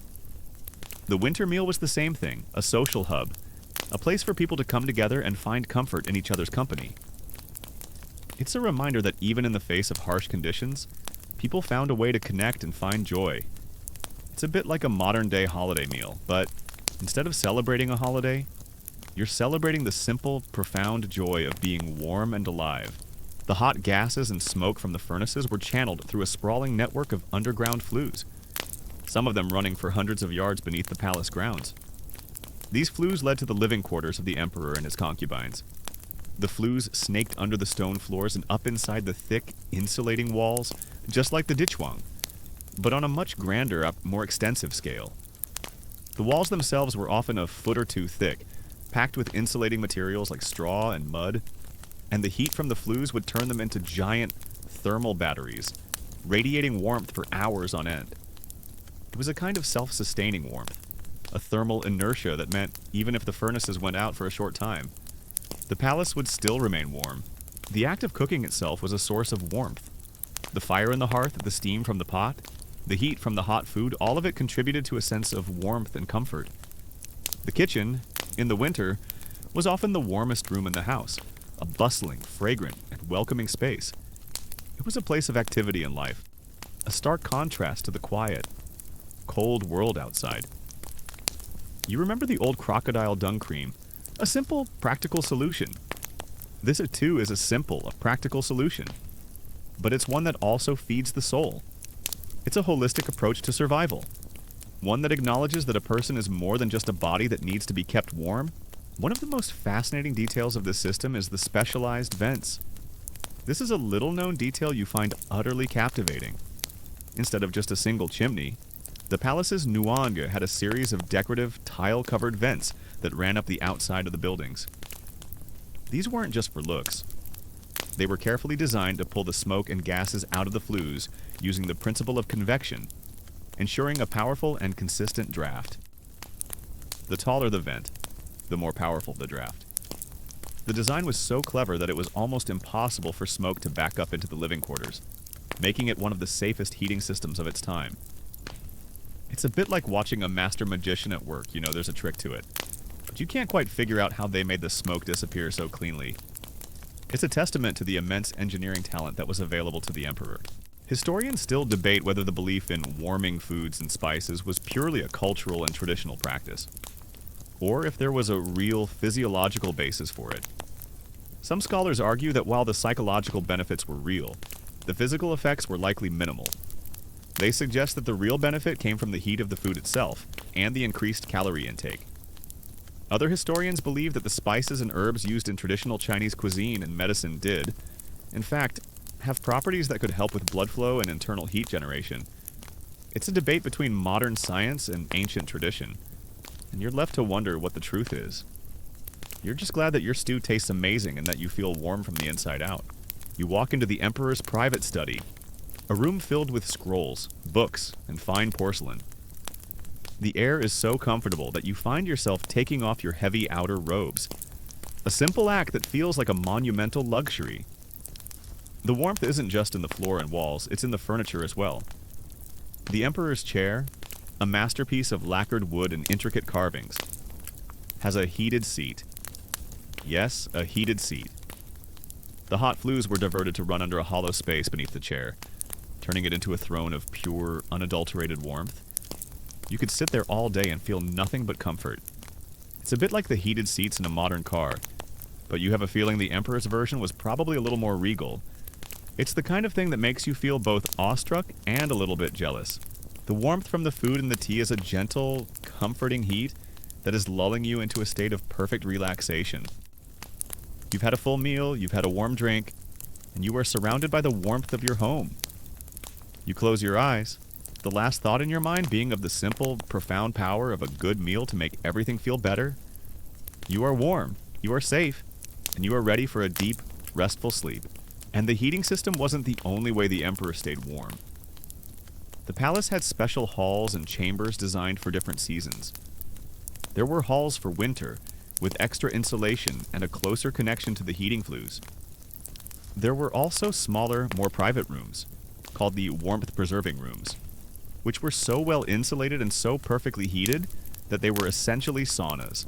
The winter meal was the same thing, a social hub, a place for people to come together and find comfort in each other's company. It's a reminder that even in the face of harsh conditions, people found a way to connect and find joy. It's a bit like a modern-day holiday meal, but instead of celebrating a holiday, you're celebrating the simple, profound joy of being warm and alive. The hot gases and smoke from the furnaces were channeled through a sprawling network of underground flues, some of them running for hundreds of yards beneath the palace grounds. These flues led to the living quarters of the emperor and his concubines. The flues snaked under the stone floors and up inside the thick, insulating walls, just like the ditchwang, but on a much grander, more extensive scale. The walls themselves were often a foot or two thick, packed with insulating materials like straw and mud, and the heat from the flues would turn them into giant thermal batteries, radiating warmth for hours on end. It was a kind of self-sustaining warmth, a thermal inertia that meant even if the furnaces went out for a short time, the palace would still remain warm. The act of cooking itself was a source of warmth. The fire in the hearth, the steam from the pot, the heat from the hot food, all of it contributed to a sense of warmth and comfort. The kitchen, in the winter, was often the warmest room in the house, a bustling, fragrant, and welcoming space. It was a place of activity and life, a stark contrast to the quiet, cold world outside. You remember the old crocodile dung cream? A simple, practical solution. This, too, is a simple, practical solution. But it's one that also feeds the soul. It's a holistic approach to survival. One that acknowledges that a person is more than just a body that needs to be kept warm. One of the most fascinating details of this system is the specialized vents. This is a little-known detail you find utterly captivating. Instead of just a single chimney, the palace's nuang had a series of decorative, tile-covered vents that ran up the outside of the buildings. These weren't just for looks. They were carefully designed to pull the smoke and gases out of the flues using the principle of convection, ensuring a powerful and consistent draft. The taller the vent, the more powerful the draft. The design was so clever that it was almost impossible for smoke to back up into the living quarters, making it one of the safest heating systems of its time. It's a bit like watching a master magician at work, there's a trick to it. But you can't quite figure out how they made the smoke disappear so cleanly. It's a testament to the immense engineering talent that was available to the emperor. Historians still debate whether the belief in warming foods and spices was purely a cultural and traditional practice, or if there was a real physiological basis for it. Some scholars argue that while the psychological benefits were real, the physical effects were likely minimal. They suggest that the real benefit came from the heat of the food itself and the increased calorie intake. Other historians believe that the spices and herbs used in traditional Chinese cuisine and medicine did, in fact, have properties that could help with blood flow and internal heat generation. It's a debate between modern science and ancient tradition, and you're left to wonder what the truth is. You're just glad that your stew tastes amazing and that you feel warm from the inside out. You walk into the emperor's private study, a room filled with scrolls, books, and fine porcelain. The air is so comfortable that you find yourself taking off your heavy outer robes, a simple act that feels like a monumental luxury. The warmth isn't just in the floor and walls, it's in the furniture as well. The emperor's chair, a masterpiece of lacquered wood and intricate carvings, has a heated seat. Yes, a heated seat. The hot flues were diverted to run under a hollow space beneath the chair, turning it into a throne of pure, unadulterated warmth. You could sit there all day and feel nothing but comfort. It's a bit like the heated seats in a modern car, but you have a feeling the emperor's version was probably a little more regal. It's the kind of thing that makes you feel both awestruck and a little bit jealous. The warmth from the food and the tea is a gentle, comforting heat that is lulling you into a state of perfect relaxation. You've had a full meal, you've had a warm drink, and you are surrounded by the warmth of your home. You close your eyes, the last thought in your mind being of the simple, profound power of a good meal to make everything feel better. You are warm, you are safe, and you are ready for a deep, restful sleep. And the heating system wasn't the only way the emperor stayed warm. The palace had special halls and chambers designed for different seasons. There were halls for winter, with extra insulation and a closer connection to the heating flues. There were also smaller, more private rooms, called the warmth-preserving rooms, which were so well insulated and so perfectly heated that they were essentially saunas.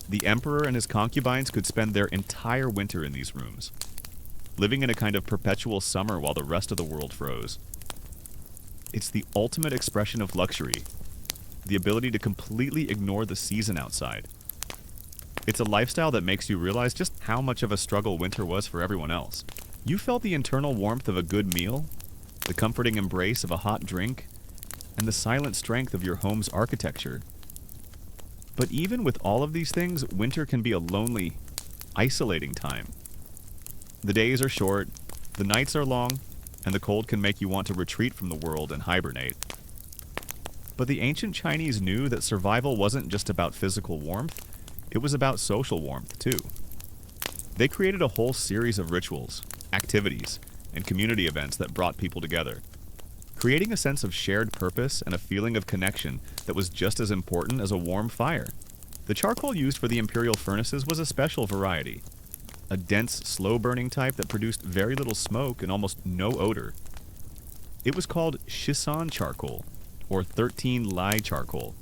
The emperor and his concubines could spend their entire winter in these rooms, living in a kind of perpetual summer while the rest of the world froze. It's the ultimate expression of luxury, the ability to completely ignore the season outside. It's a lifestyle that makes you realize just how much of a struggle winter was for everyone else. You felt the internal warmth of a good meal, the comforting embrace of a hot drink, and the silent strength of your home's architecture. But even with all of these things, winter can be a lonely, isolating time. The days are short, the nights are long, and the cold can make you want to retreat from the world and hibernate. But the ancient Chinese knew that survival wasn't just about physical warmth, it was about social warmth too. They created a whole series of rituals, activities, and community events that brought people together, creating a sense of shared purpose and a feeling of connection that was just as important as a warm fire. The charcoal used for the imperial furnaces was a special variety, a dense, slow-burning type that produced very little smoke and almost no odor. It was called Shisan charcoal, or 13 Li charcoal,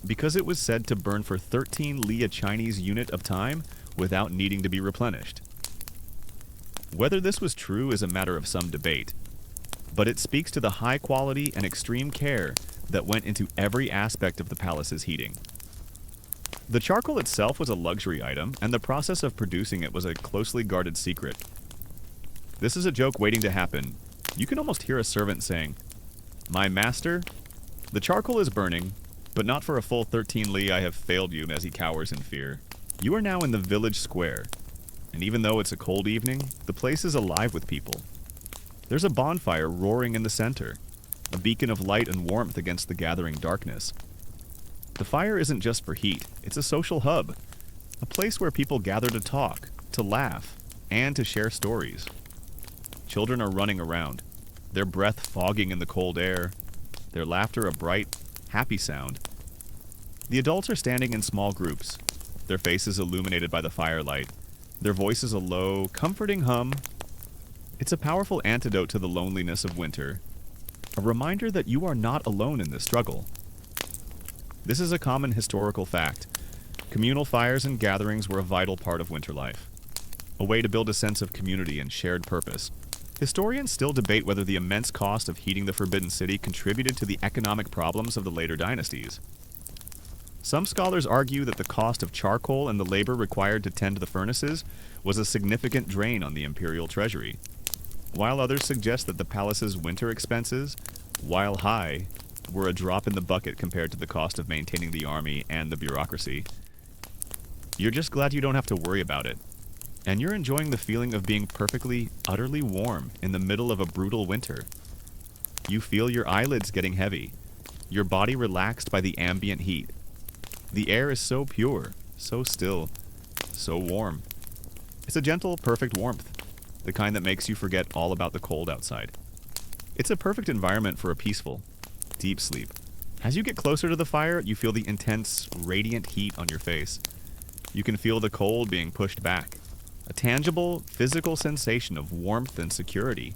because it was said to burn for 13 Li a Chinese unit of time without needing to be replenished. Whether this was true is a matter of some debate, but it speaks to the high quality and extreme care that went into every aspect of the palace's heating. The charcoal itself was a luxury item, and the process of producing it was a closely guarded secret. This is a joke waiting to happen. You can almost hear a servant saying, "My master, the charcoal is burning, but not for a full 13 li. I have failed you," as he cowers in fear. You are now in the village square, and even though it's a cold evening, the place is alive with people. There's a bonfire roaring in the center, a beacon of light and warmth against the gathering darkness. The fire isn't just for heat, it's a social hub, a place where people gather to talk, to laugh, and to share stories. Children are running around, their breath fogging in the cold air, their laughter a bright, happy sound. The adults are standing in small groups, their faces illuminated by the firelight, their voices a low, comforting hum. It's a powerful antidote to the loneliness of winter, a reminder that you are not alone in this struggle. This is a common historical fact. Communal fires and gatherings were a vital part of winter life, a way to build a sense of community and shared purpose. Historians still debate whether the immense cost of heating the Forbidden City contributed to the economic problems of the later dynasties. Some scholars argue that the cost of charcoal and the labor required to tend the furnaces was a significant drain on the imperial treasury, while others suggest that the palace's winter expenses, while high, were a drop in the bucket compared to the cost of maintaining the army and the bureaucracy. You're just glad you don't have to worry about it, and you're enjoying the feeling of being perfectly, utterly warm in the middle of a brutal winter. You feel your eyelids getting heavy, your body relaxed by the ambient heat. The air is so pure, so still, so warm. It's a gentle, perfect warmth, the kind that makes you forget all about the cold outside. It's a perfect environment for a peaceful, deep sleep. As you get closer to the fire, you feel the intense, radiant heat on your face. You can feel the cold being pushed back, a tangible, physical sensation of warmth and security.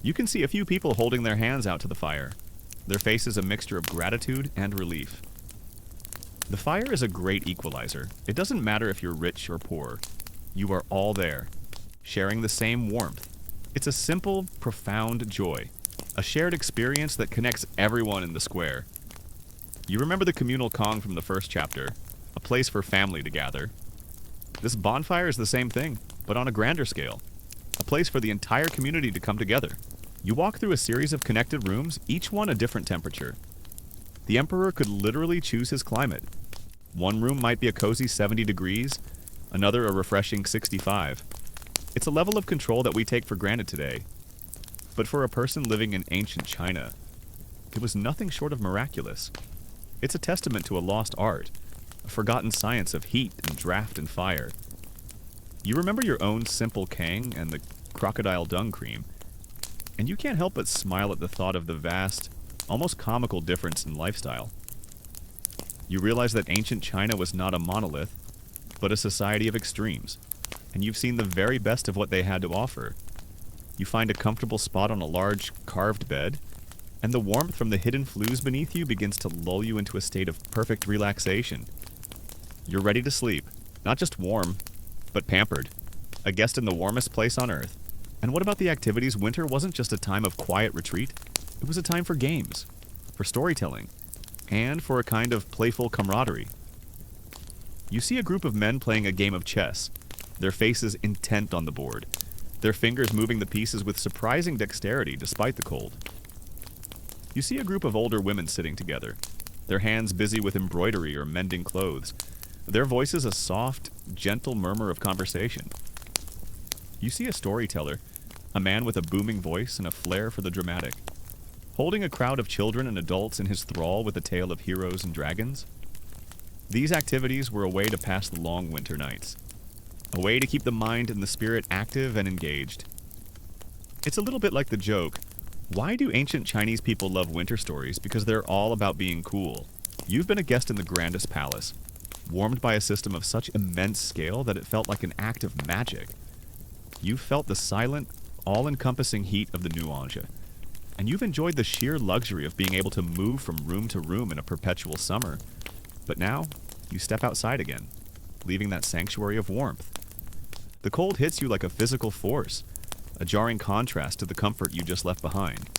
You can see a few people holding their hands out to the fire, their faces a mixture of gratitude and relief. The fire is a great equalizer. It doesn't matter if you're rich or poor. You are all there, sharing the same warmth. It's a simple, profound joy, a shared experience that connects everyone in the square. You remember the communal Kong from the first chapter, a place for family to gather. This bonfire is the same thing, but on a grander scale, a place for the entire community to come together. You walk through a series of connected rooms, each one a different temperature. The emperor could literally choose his climate. One room might be a cozy 70 degrees, another a refreshing 65. It's a level of control that we take for granted today. But for a person living in ancient China, it was nothing short of miraculous. It's a testament to a lost art, a forgotten science of heat and draft and fire. You remember your own simple Kang and the crocodile dung cream, and you can't help but smile at the thought of the vast, almost comical difference in lifestyle. You realize that ancient China was not a monolith, but a society of extremes, and you've seen the very best of what they had to offer. You find a comfortable spot on a large, carved bed, and the warmth from the hidden flues beneath you begins to lull you into a state of perfect relaxation. You're ready to sleep, not just warm, but pampered, a guest in the warmest place on earth. And what about the activities? Winter wasn't just a time of quiet retreat, it was a time for games, for storytelling, and for a kind of playful camaraderie. You see a group of men playing a game of chess, their faces intent on the board, their fingers moving the pieces with surprising dexterity despite the cold. You see a group of older women sitting together, their hands busy with embroidery or mending clothes, their voices a soft, gentle murmur of conversation. You see a storyteller, a man with a booming voice and a flair for the dramatic, holding a crowd of children and adults in his thrall with a tale of heroes and dragons. These activities were a way to pass the long winter nights, a way to keep the mind and the spirit active and engaged. It's a little bit like the joke, why do ancient Chinese people love winter stories? Because they're all about being cool. You've been a guest in the grandest palace, warmed by a system of such immense scale that it felt like an act of magic. You've felt the silent, all-encompassing heat of the nuance, and you've enjoyed the sheer luxury of being able to move from room to room in a perpetual summer. But now, you step outside again, leaving that sanctuary of warmth. The cold hits you like a physical force, a jarring contrast to the comfort you just left behind.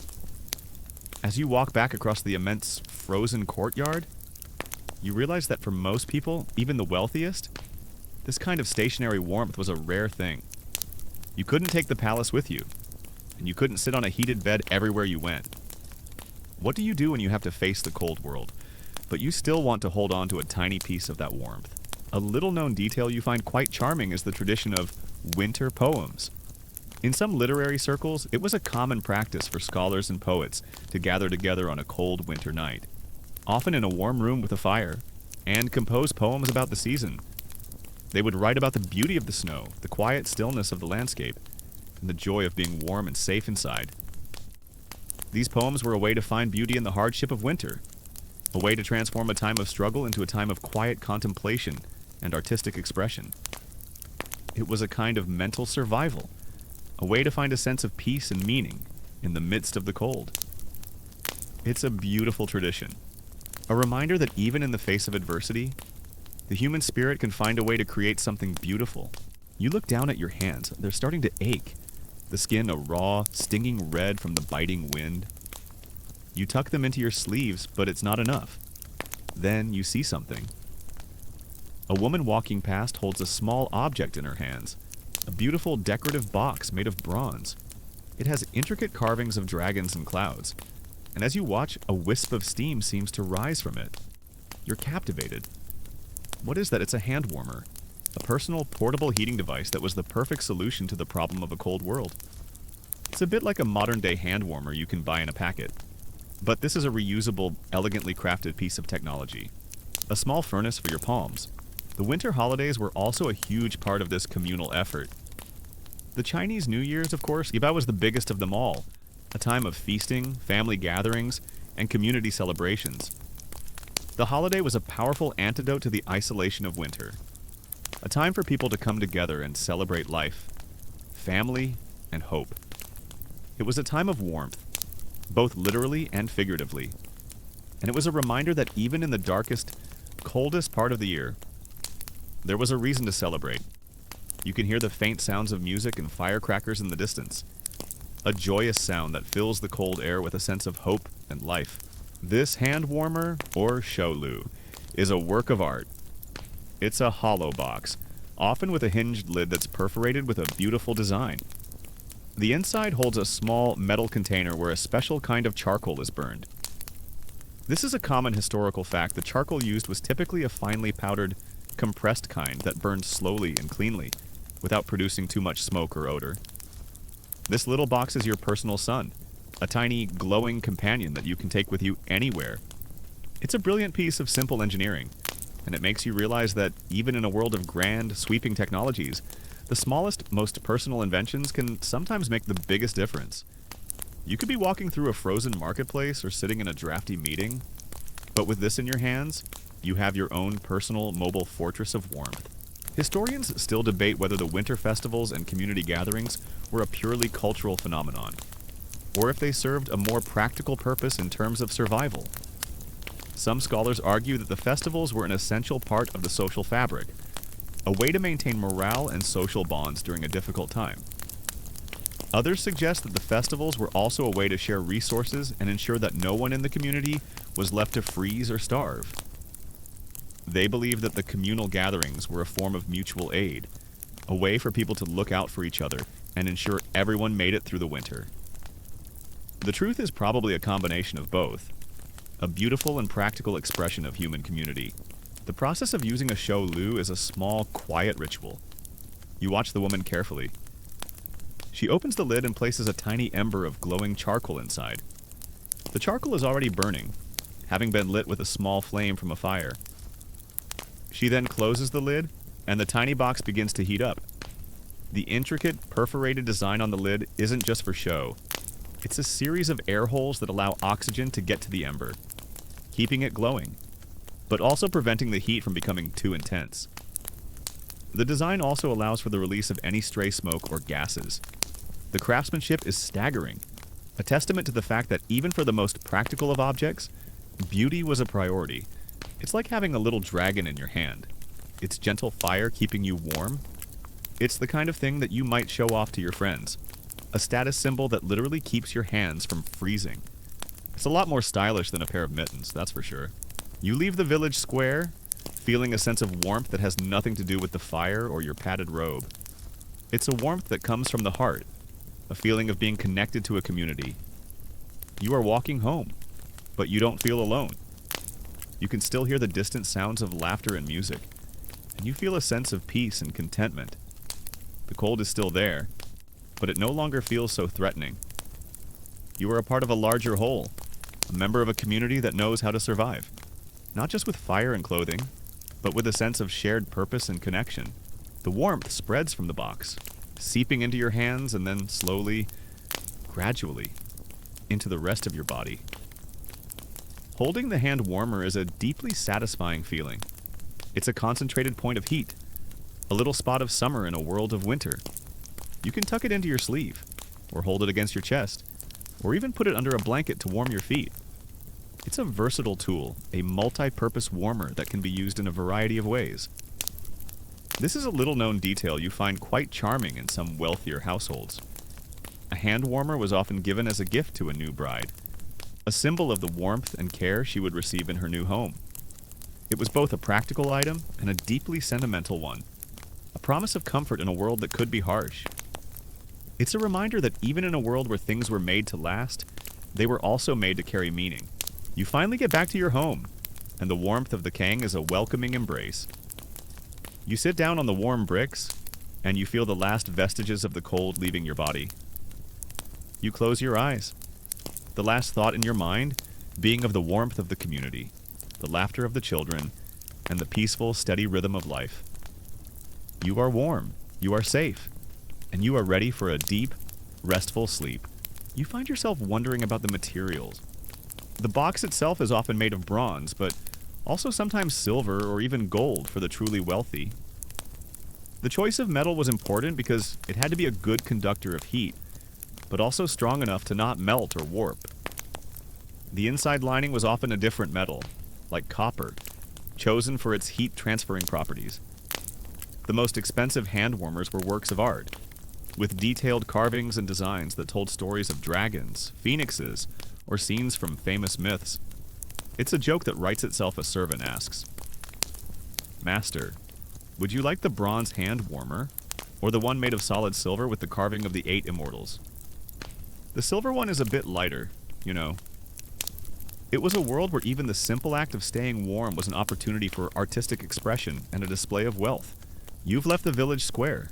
As you walk back across the immense frozen courtyard, you realize that for most people, even the wealthiest, this kind of stationary warmth was a rare thing. You couldn't take the palace with you, and you couldn't sit on a heated bed everywhere you went. What do you do when you have to face the cold world, but you still want to hold on to a tiny piece of that warmth? A little-known detail you find quite charming is the tradition of winter poems. In some literary circles, it was a common practice for scholars and poets to gather together on a cold winter night, often in a warm room with a fire, and compose poems about the season. They would write about the beauty of the snow, the quiet stillness of the landscape, and the joy of being warm and safe inside. These poems were a way to find beauty in the hardship of winter, a way to transform a time of struggle into a time of quiet contemplation and artistic expression. It was a kind of mental survival, a way to find a sense of peace and meaning in the midst of the cold. It's a beautiful tradition, a reminder that even in the face of adversity, the human spirit can find a way to create something beautiful. You look down at your hands, they're starting to ache, the skin a raw, stinging red from the biting wind. You tuck them into your sleeves, but it's not enough. Then you see something. A woman walking past holds a small object in her hands, a beautiful decorative box made of bronze. It has intricate carvings of dragons and clouds, and as you watch, a wisp of steam seems to rise from it. You're captivated. What is that? It's a hand warmer, a personal portable heating device that was the perfect solution to the problem of a cold world. It's a bit like a modern-day hand warmer you can buy in a packet, but this is a reusable, elegantly crafted piece of technology. A small furnace for your palms. The winter holidays were also a huge part of this communal effort. The Chinese New Year's, of course, was the biggest of them all, a time of feasting, family gatherings, and community celebrations. The holiday was a powerful antidote to the isolation of winter, a time for people to come together and celebrate life, family, and hope. It was a time of warmth, both literally and figuratively, and it was a reminder that even in the darkest, coldest part of the year, there was a reason to celebrate. You can hear the faint sounds of music and firecrackers in the distance, a joyous sound that fills the cold air with a sense of hope and life. This hand warmer, or shou-lu, is a work of art. It's a hollow box, often with a hinged lid that's perforated with a beautiful design. The inside holds a small metal container where a special kind of charcoal is burned. This is a common historical fact. The charcoal used was typically a finely powdered, compressed kind that burned slowly and cleanly, without producing too much smoke or odor. This little box is your personal sun, a tiny, glowing companion that you can take with you anywhere. It's a brilliant piece of simple engineering, and it makes you realize that even in a world of grand, sweeping technologies, The smallest, most personal inventions can sometimes make the biggest difference. You could be walking through a frozen marketplace or sitting in a drafty meeting, but with this in your hands, you have your own personal mobile fortress of warmth. Historians still debate whether the winter festivals and community gatherings were a purely cultural phenomenon, or if they served a more practical purpose in terms of survival. Some scholars argue that the festivals were an essential part of the social fabric, a way to maintain morale and social bonds during a difficult time. Others suggest that the festivals were also a way to share resources and ensure that no one in the community was left to freeze or starve. They believe that the communal gatherings were a form of mutual aid, a way for people to look out for each other and ensure everyone made it through the winter. The truth is probably a combination of both, a beautiful and practical expression of human community. The process of using a show loo is a small, quiet ritual. You watch the woman carefully. She opens the lid and places a tiny ember of glowing charcoal inside. The charcoal is already burning, having been lit with a small flame from a fire. She then closes the lid, and the tiny box begins to heat up. The intricate, perforated design on the lid isn't just for show. It's a series of air holes that allow oxygen to get to the ember, keeping it glowing, but also preventing the heat from becoming too intense. The design also allows for the release of any stray smoke or gases. The craftsmanship is staggering, a testament to the fact that even for the most practical of objects, beauty was a priority. It's like having a little dragon in your hand. Its gentle fire keeping you warm. It's the kind of thing that you might show off to your friends, a status symbol that literally keeps your hands from freezing. It's a lot more stylish than a pair of mittens, that's for sure. You leave the village square feeling a sense of warmth that has nothing to do with the fire or your padded robe. It's a warmth that comes from the heart, a feeling of being connected to a community. You are walking home, but you don't feel alone. You can still hear the distant sounds of laughter and music, and you feel a sense of peace and contentment. The cold is still there, but it no longer feels so threatening. You are a part of a larger whole, a member of a community that knows how to survive. Not just with fire and clothing, but with a sense of shared purpose and connection. The warmth spreads from the box, seeping into your hands and then slowly, gradually, into the rest of your body. Holding the hand warmer is a deeply satisfying feeling. It's a concentrated point of heat, a little spot of summer in a world of winter. You can tuck it into your sleeve, or hold it against your chest, or even put it under a blanket to warm your feet. It's a versatile tool, a multi-purpose warmer that can be used in a variety of ways. This is a little-known detail you find quite charming in some wealthier households. A hand warmer was often given as a gift to a new bride, a symbol of the warmth and care she would receive in her new home. It was both a practical item and a deeply sentimental one, a promise of comfort in a world that could be harsh. It's a reminder that even in a world where things were made to last, they were also made to carry meaning. You finally get back to your home, and the warmth of the kang is a welcoming embrace. You sit down on the warm bricks, and you feel the last vestiges of the cold leaving your body. You close your eyes, the last thought in your mind being of the warmth of the community, the laughter of the children, and the peaceful, steady rhythm of life. You are warm, you are safe, and you are ready for a deep, restful sleep. You find yourself wondering about the materials. The box itself is often made of bronze, but also sometimes silver or even gold for the truly wealthy. The choice of metal was important because it had to be a good conductor of heat, but also strong enough to not melt or warp. The inside lining was often a different metal, like copper, chosen for its heat-transferring properties. The most expensive hand warmers were works of art, with detailed carvings and designs that told stories of dragons, phoenixes, or scenes from famous myths. It's a joke that writes itself. A servant asks, "Master, would you like the bronze hand warmer, or the one made of solid silver with the carving of the 8 immortals?" The silver one is a bit lighter, you know. It was a world where even the simple act of staying warm was an opportunity for artistic expression and a display of wealth. You've left the village square,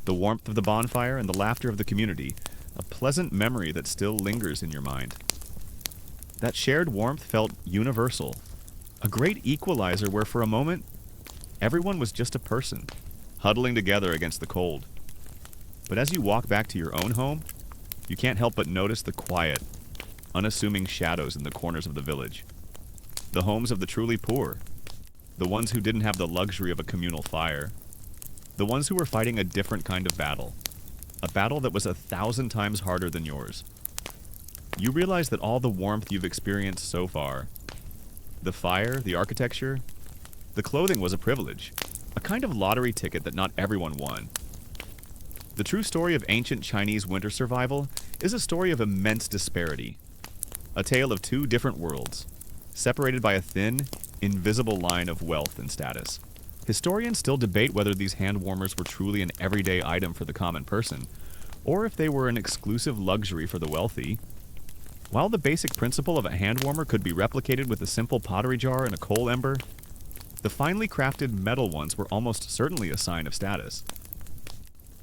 the warmth of the bonfire and the laughter of the community, a pleasant memory that still lingers in your mind. That shared warmth felt universal, a great equalizer where for a moment, everyone was just a person, huddling together against the cold. But as you walk back to your own home, you can't help but notice the quiet, unassuming shadows in the corners of the village. The homes of the truly poor, the ones who didn't have the luxury of a communal fire, the ones who were fighting a different kind of battle, a battle that was 1,000 times harder than yours. You realize that all the warmth you've experienced so far, the fire, the architecture, the clothing was a privilege, a kind of lottery ticket that not everyone won. The true story of ancient Chinese winter survival is a story of immense disparity, a tale of two different worlds, separated by a thin, invisible line of wealth and status. Historians still debate whether these hand warmers were truly an everyday item for the common person, or if they were an exclusive luxury for the wealthy. While the basic principle of a hand warmer could be replicated with a simple pottery jar and a coal ember, the finely crafted metal ones were almost certainly a sign of status.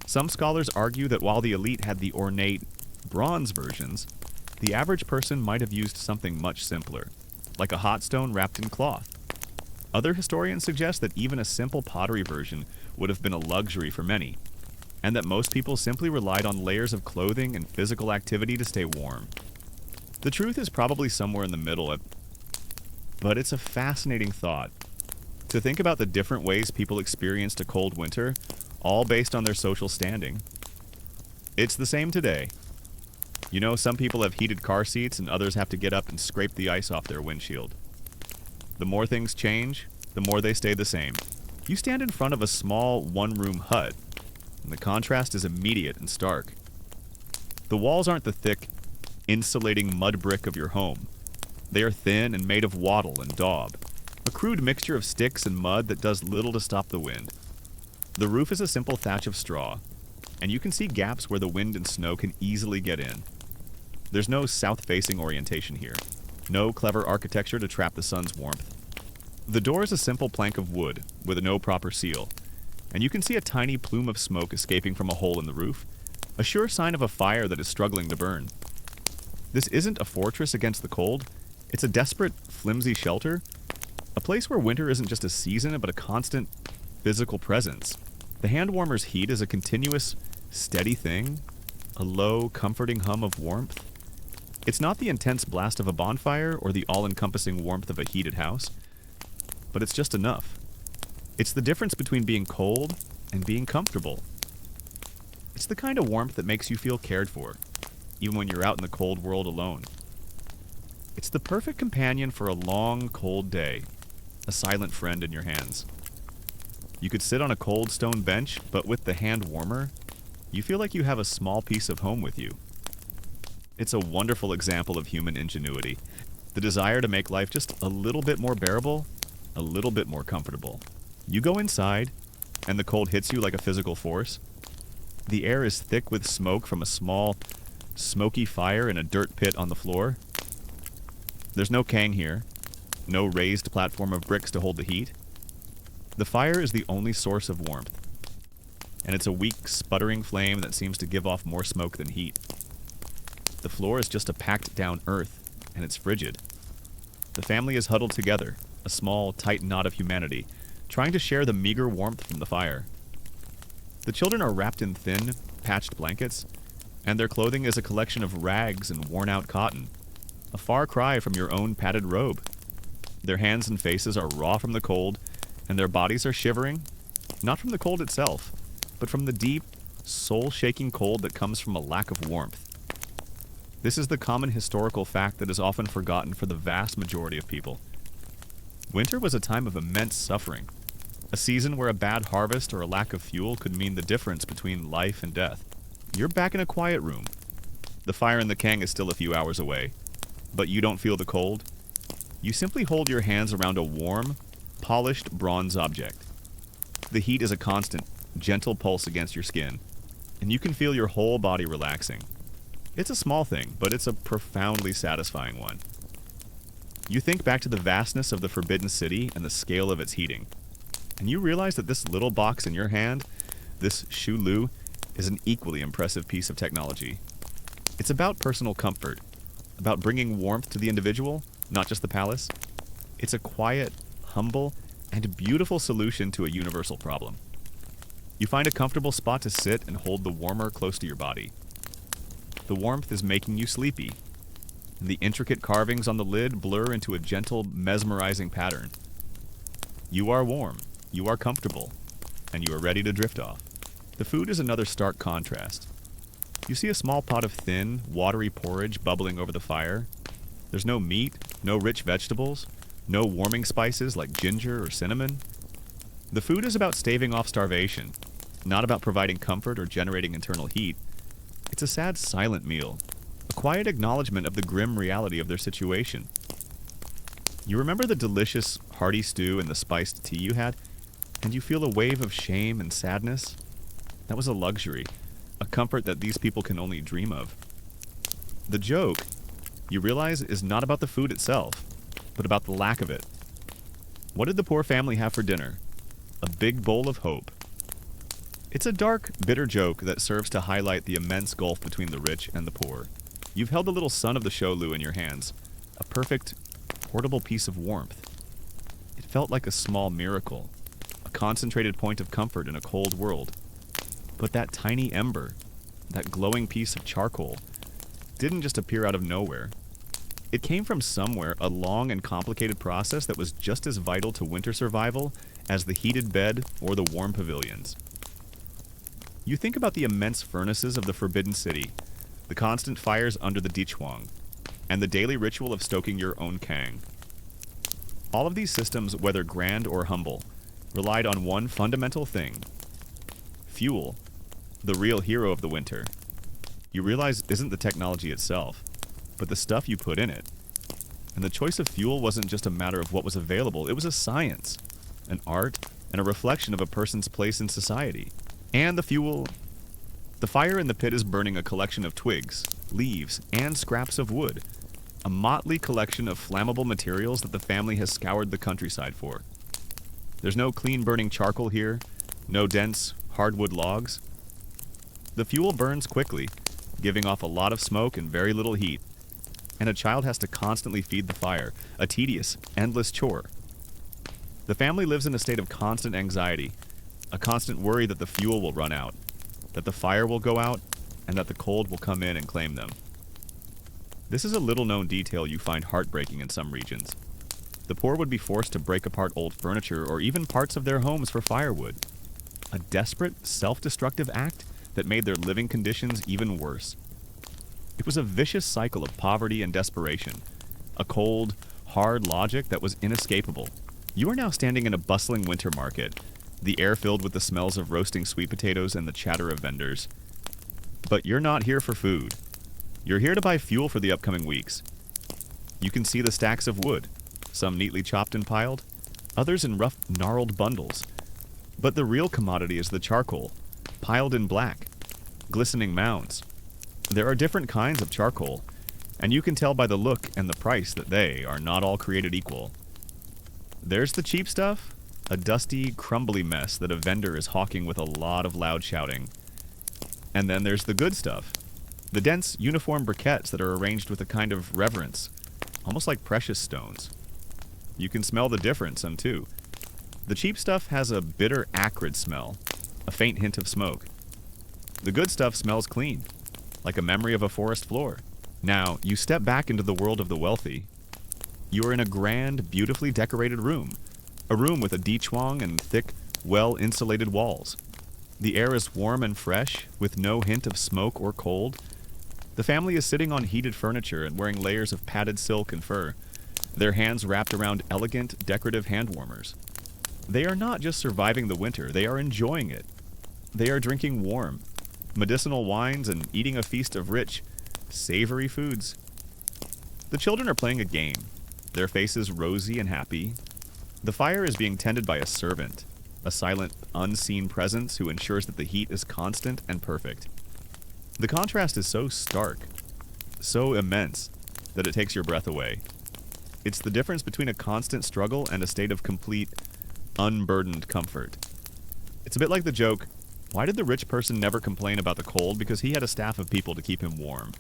Some scholars argue that while the elite had the ornate, bronze versions, the average person might have used something much simpler, like a hot stone wrapped in cloth. Other historians suggest that even a simple pottery version would have been a luxury for many, and that most people simply relied on layers of clothing and physical activity to stay warm. The truth is probably somewhere in the middle, but it's a fascinating thought. To think about the different ways people experienced a cold winter, all based on their social standing. It's the same today. You know, some people have heated car seats and others have to get up and scrape the ice off their windshield. The more things change, the more they stay the same. You stand in front of a small one-room hut, and the contrast is immediate and stark. The walls aren't the thick, insulating mud brick of your home. They are thin and made of wattle and daub, a crude mixture of sticks and mud that does little to stop the wind. The roof is a simple thatch of straw, and you can see gaps where the wind and snow can easily get in. There's no south-facing orientation here, no clever architecture to trap the sun's warmth. The door is a simple plank of wood with no proper seal, and you can see a tiny plume of smoke escaping from a hole in the roof, a sure sign of a fire that is struggling to burn. This isn't a fortress against the cold, it's a desperate, flimsy shelter, a place where winter isn't just a season but a constant physical presence. The hand warmer's heat is a continuous, steady thing, a low, comforting hum of warmth. It's not the intense blast of a bonfire or the all-encompassing warmth of a heated house, but it's just enough. It's the difference between being cold and being comfortable. It's the kind of warmth that makes you feel cared for, even when you're out in the cold world alone. It's the perfect companion for a long, cold day, a silent friend in your hands. You could sit on a cold stone bench, but with the hand warmer, you feel like you have a small piece of home with you. It's a wonderful example of human ingenuity, the desire to make life just a little bit more bearable, a little bit more comfortable. You go inside, and the cold hits you like a physical force. The air is thick with smoke from a small, smoky fire in a dirt pit on the floor. There's no kang here, no raised platform of bricks to hold the heat. The fire is the only source of warmth, and it's a weak, sputtering flame that seems to give off more smoke than heat. The floor is just a packed-down earth, and it's frigid. The family is huddled together, a small, tight knot of humanity, trying to share the meager warmth from the fire. The children are wrapped in thin, patched blankets, and their clothing is a collection of rags and worn-out cotton, a far cry from your own padded robe. Their hands and faces are raw from the cold, and their bodies are shivering, not from the cold itself, but from the deep, soul-shaking cold that comes from a lack of warmth. This is the common historical fact that is often forgotten for the vast majority of people. Winter was a time of immense suffering, a season where a bad harvest or a lack of fuel could mean the difference between life and death. You're back in a quiet room. The fire in the kang is still a few hours away, but you don't feel the cold. You simply hold your hands around a warm, polished bronze object. The heat is a constant, gentle pulse against your skin, and you can feel your whole body relaxing. It's a small thing, but it's a profoundly satisfying one. You think back to the vastness of the Forbidden City and the scale of its heating, and you realize that this little box in your hand, this shulu, is an equally impressive piece of technology. It's about personal comfort, about bringing warmth to the individual, not just the palace. It's a quiet, humble, and beautiful solution to a universal problem. You find a comfortable spot to sit and hold the warmer close to your body. The warmth is making you sleepy. The intricate carvings on the lid blur into a gentle, mesmerizing pattern. You are warm, you are comfortable, and you are ready to drift off. The food is another stark contrast. You see a small pot of thin, watery porridge bubbling over the fire. There's no meat, no rich vegetables, no warming spices like ginger or cinnamon. The food is about staving off starvation, not about providing comfort or generating internal heat. It's a sad, silent meal, a quiet acknowledgement of the grim reality of their situation. You remember the delicious, hearty stew and the spiced tea you had, and you feel a wave of shame and sadness? That was a luxury, a comfort that these people can only dream of. The joke, you realize, is not about the food itself, but about the lack of it. What did the poor family have for dinner? A big bowl of hope. It's a dark, bitter joke that serves to highlight the immense gulf between the rich and the poor. You've held the little son of the Sholu in your hands, a perfect, portable piece of warmth. It felt like a small miracle, a concentrated point of comfort in a cold world. But that tiny ember, that glowing piece of charcoal, didn't just appear out of nowhere. It came from somewhere, a long and complicated process that was just as vital to winter survival as the heated bed or the warm pavilions. You think about the immense furnaces of the Forbidden City, the constant fires under the Dichuang, and the daily ritual of stoking your own kang. All of these systems, whether grand or humble, relied on one fundamental thing: fuel, the real hero of the winter. You realize isn't the technology itself, but the stuff you put in it. And the choice of fuel wasn't just a matter of what was available, it was a science, an art, and a reflection of a person's place in society. And the fuel... The fire in the pit is burning a collection of twigs, leaves, and scraps of wood, a motley collection of flammable materials that the family has scoured the countryside for. There's no clean-burning charcoal here, no dense, hardwood logs. The fuel burns quickly, giving off a lot of smoke and very little heat, and a child has to constantly feed the fire, a tedious, endless chore. The family lives in a state of constant anxiety, a constant worry that the fuel will run out, that the fire will go out, and that the cold will come in and claim them. This is a little-known detail you find heartbreaking in some regions. The poor would be forced to break apart old furniture or even parts of their homes for firewood. A desperate, self-destructive act that made their living conditions even worse. It was a vicious cycle of poverty and desperation, a cold, hard logic that was inescapable. You are now standing in a bustling winter market, the air filled with the smells of roasting sweet potatoes and the chatter of vendors. But you're not here for food. You're here to buy fuel for the upcoming weeks. You can see the stacks of wood, some neatly chopped and piled, others in rough, gnarled bundles. But the real commodity is the charcoal, piled in black, glistening mounds. There are different kinds of charcoal, and you can tell by the look and the price that they are not all created equal. There's the cheap stuff, a dusty, crumbly mess that a vendor is hawking with a lot of loud shouting. And then there's the good stuff, the dense, uniform briquettes that are arranged with a kind of reverence, almost like precious stones. You can smell the difference, too. The cheap stuff has a bitter, acrid smell, a faint hint of smoke. The good stuff smells clean, like a memory of a forest floor. Now, you step back into the world of the wealthy. You are in a grand, beautifully decorated room, a room with a Dichuang and thick, well-insulated walls. The air is warm and fresh, with no hint of smoke or cold. The family is sitting on heated furniture and wearing layers of padded silk and fur, their hands wrapped around elegant, decorative hand warmers. They are not just surviving the winter, they are enjoying it. They are drinking warm, medicinal wines and eating a feast of rich, savory foods. The children are playing a game, their faces rosy and happy. The fire is being tended by a servant, a silent, unseen presence who ensures that the heat is constant and perfect. The contrast is so stark, so immense, that it takes your breath away. It's the difference between a constant struggle and a state of complete, unburdened comfort. It's a bit like the joke, why did the rich person never complain about the cold? Because he had a staff of people to keep him warm.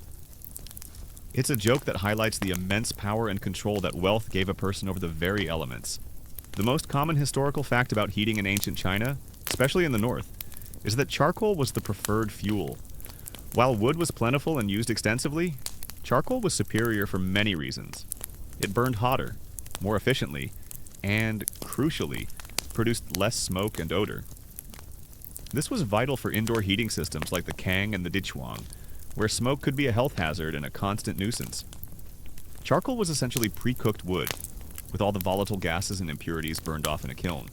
It's a joke that highlights the immense power and control that wealth gave a person over the very elements. The most common historical fact about heating in ancient China, especially in the north, is that charcoal was the preferred fuel. While wood was plentiful and used extensively, charcoal was superior for many reasons. It burned hotter, more efficiently, and, crucially, produced less smoke and odor. This was vital for indoor heating systems like the Kang and the Dichuang, where smoke could be a health hazard and a constant nuisance. Charcoal was essentially pre-cooked wood, with all the volatile gases and impurities burned off in a kiln.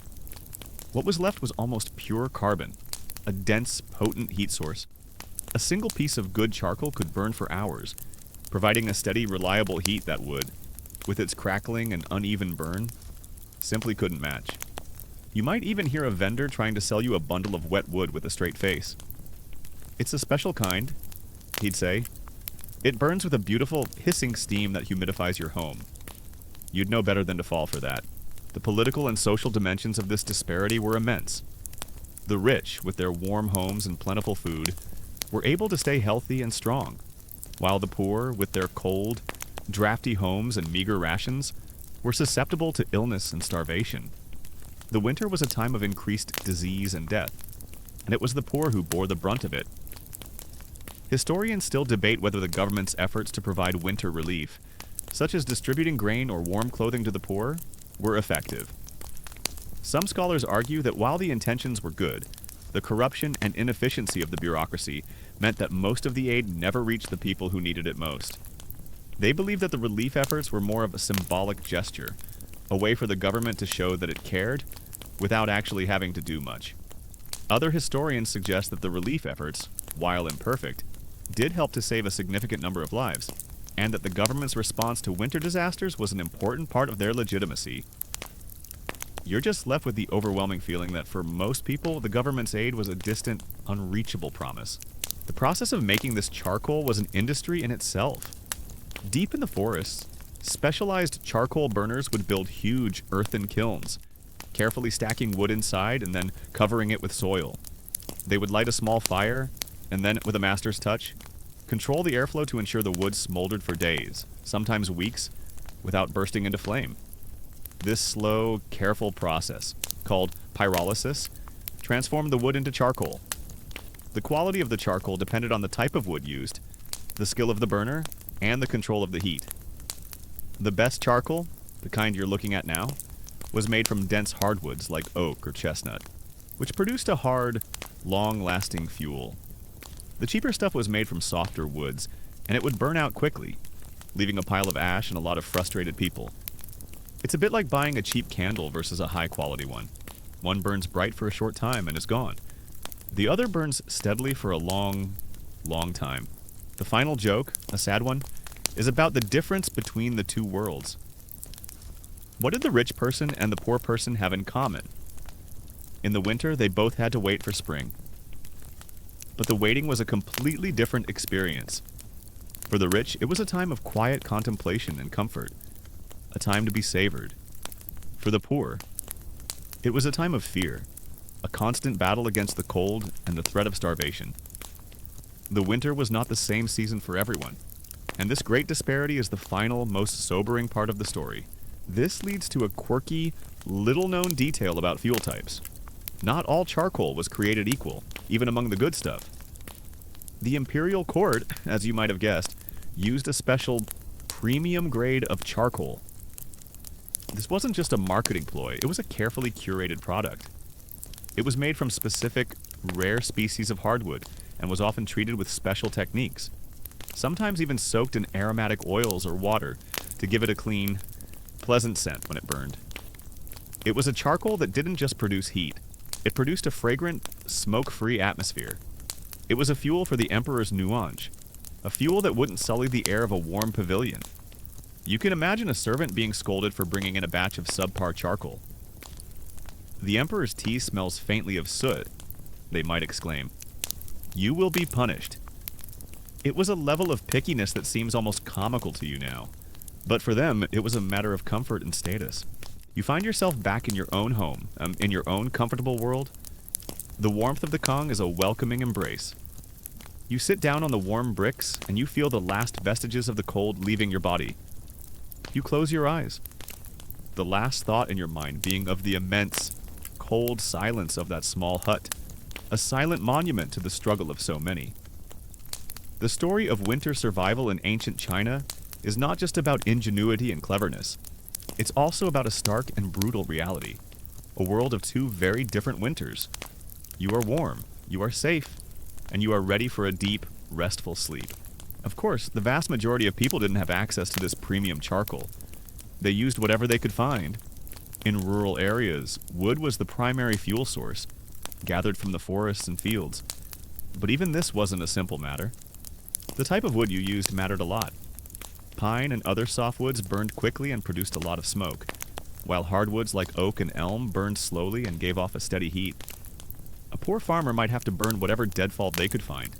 What was left was almost pure carbon, a dense, potent heat source. A single piece of good charcoal could burn for hours, providing a steady, reliable heat that wood, with its crackling and uneven burn, simply couldn't match. You might even hear a vendor trying to sell you a bundle of wet wood with a straight face. "It's a special kind," he'd say. "It burns with a beautiful, hissing steam that humidifies your home." You'd know better than to fall for that. The political and social dimensions of this disparity were immense. The rich, with their warm homes and plentiful food, were able to stay healthy and strong, while the poor, with their cold, drafty homes and meager rations, were susceptible to illness and starvation. The winter was a time of increased disease and death, and it was the poor who bore the brunt of it. Historians still debate whether the government's efforts to provide winter relief, such as distributing grain or warm clothing to the poor, were effective. Some scholars argue that while the intentions were good, the corruption and inefficiency of the bureaucracy meant that most of the aid never reached the people who needed it most. They believe that the relief efforts were more of a symbolic gesture, a way for the government to show that it cared without actually having to do much. Other historians suggest that the relief efforts, while imperfect, did help to save a significant number of lives, and that the government's response to winter disasters was an important part of their legitimacy. You're just left with the overwhelming feeling that for most people, the government's aid was a distant, unreachable promise. The process of making this charcoal was an industry in itself. Deep in the forests, specialized charcoal burners would build huge earthen kilns, carefully stacking wood inside and then covering it with soil. They would light a small fire, and then, with a master's touch, control the airflow to ensure the wood smoldered for days, sometimes weeks, without bursting into flame. This slow, careful process, called pyrolysis, transformed the wood into charcoal. The quality of the charcoal depended on the type of wood used, the skill of the burner, and the control of the heat. The best charcoal, the kind you're looking at now, was made from dense hardwoods like oak or chestnut, which produced a hard, long-lasting fuel. The cheaper stuff was made from softer woods, and it would burn out quickly, leaving a pile of ash and a lot of frustrated people. It's a bit like buying a cheap candle versus a high-quality one. One burns bright for a short time and is gone. The other burns steadily for a long, long time. The final joke, a sad one, is about the difference between the two worlds. What did the rich person and the poor person have in common? In the winter, they both had to wait for spring. But the waiting was a completely different experience. For the rich, it was a time of quiet contemplation and comfort, a time to be savored. For the poor, it was a time of fear, a constant battle against the cold and the threat of starvation. The winter was not the same season for everyone, and this great disparity is the final, most sobering part of the story. This leads to a quirky, little-known detail about fuel types. Not all charcoal was created equal, even among the good stuff. The imperial court, as you might have guessed, used a special premium grade of charcoal. This wasn't just a marketing ploy, it was a carefully curated product. It was made from specific, rare species of hardwood and was often treated with special techniques, sometimes even soaked in aromatic oils or water to give it a clean, pleasant scent when it burned. It was a charcoal that didn't just produce heat, it produced a fragrant, smoke-free atmosphere. It was a fuel for the emperor's nuance, a fuel that wouldn't sully the air of a warm pavilion. You can imagine a servant being scolded for bringing in a batch of subpar charcoal. "The emperor's tea smells faintly of soot," they might exclaim. "You will be punished." It was a level of pickiness that seems almost comical to you now. But for them, it was a matter of comfort and status. You find yourself back in your own home, in your own comfortable world. The warmth of the Kong is a welcoming embrace. You sit down on the warm bricks, and you feel the last vestiges of the cold leaving your body. You close your eyes, the last thought in your mind being of the immense, cold silence of that small hut, a silent monument to the struggle of so many. The story of winter survival in ancient China is not just about ingenuity and cleverness. It's also about a stark and brutal reality, a world of two very different winters. You are warm, you are safe, and you are ready for a deep, restful sleep. Of course, the vast majority of people didn't have access to this premium charcoal. They used whatever they could find. In rural areas, wood was the primary fuel source, gathered from the forests and fields. But even this wasn't a simple matter. The type of wood you used mattered a lot. Pine and other softwoods burned quickly and produced a lot of smoke, while hardwoods like oak and elm burned slowly and gave off a steady heat. A poor farmer might have to burn whatever deadfall they could find,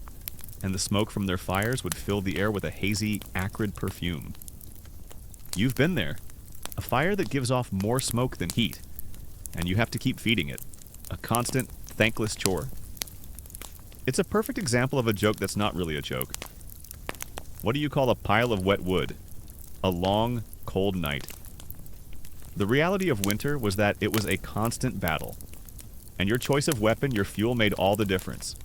and the smoke from their fires would fill the air with a hazy, acrid perfume. You've been there. A fire that gives off more smoke than heat, and you have to keep feeding it. A constant, thankless chore. It's a perfect example of a joke that's not really a joke. What do you call a pile of wet wood? A long, cold night. The reality of winter was that it was a constant battle, and your choice of weapon, your fuel, made all the difference.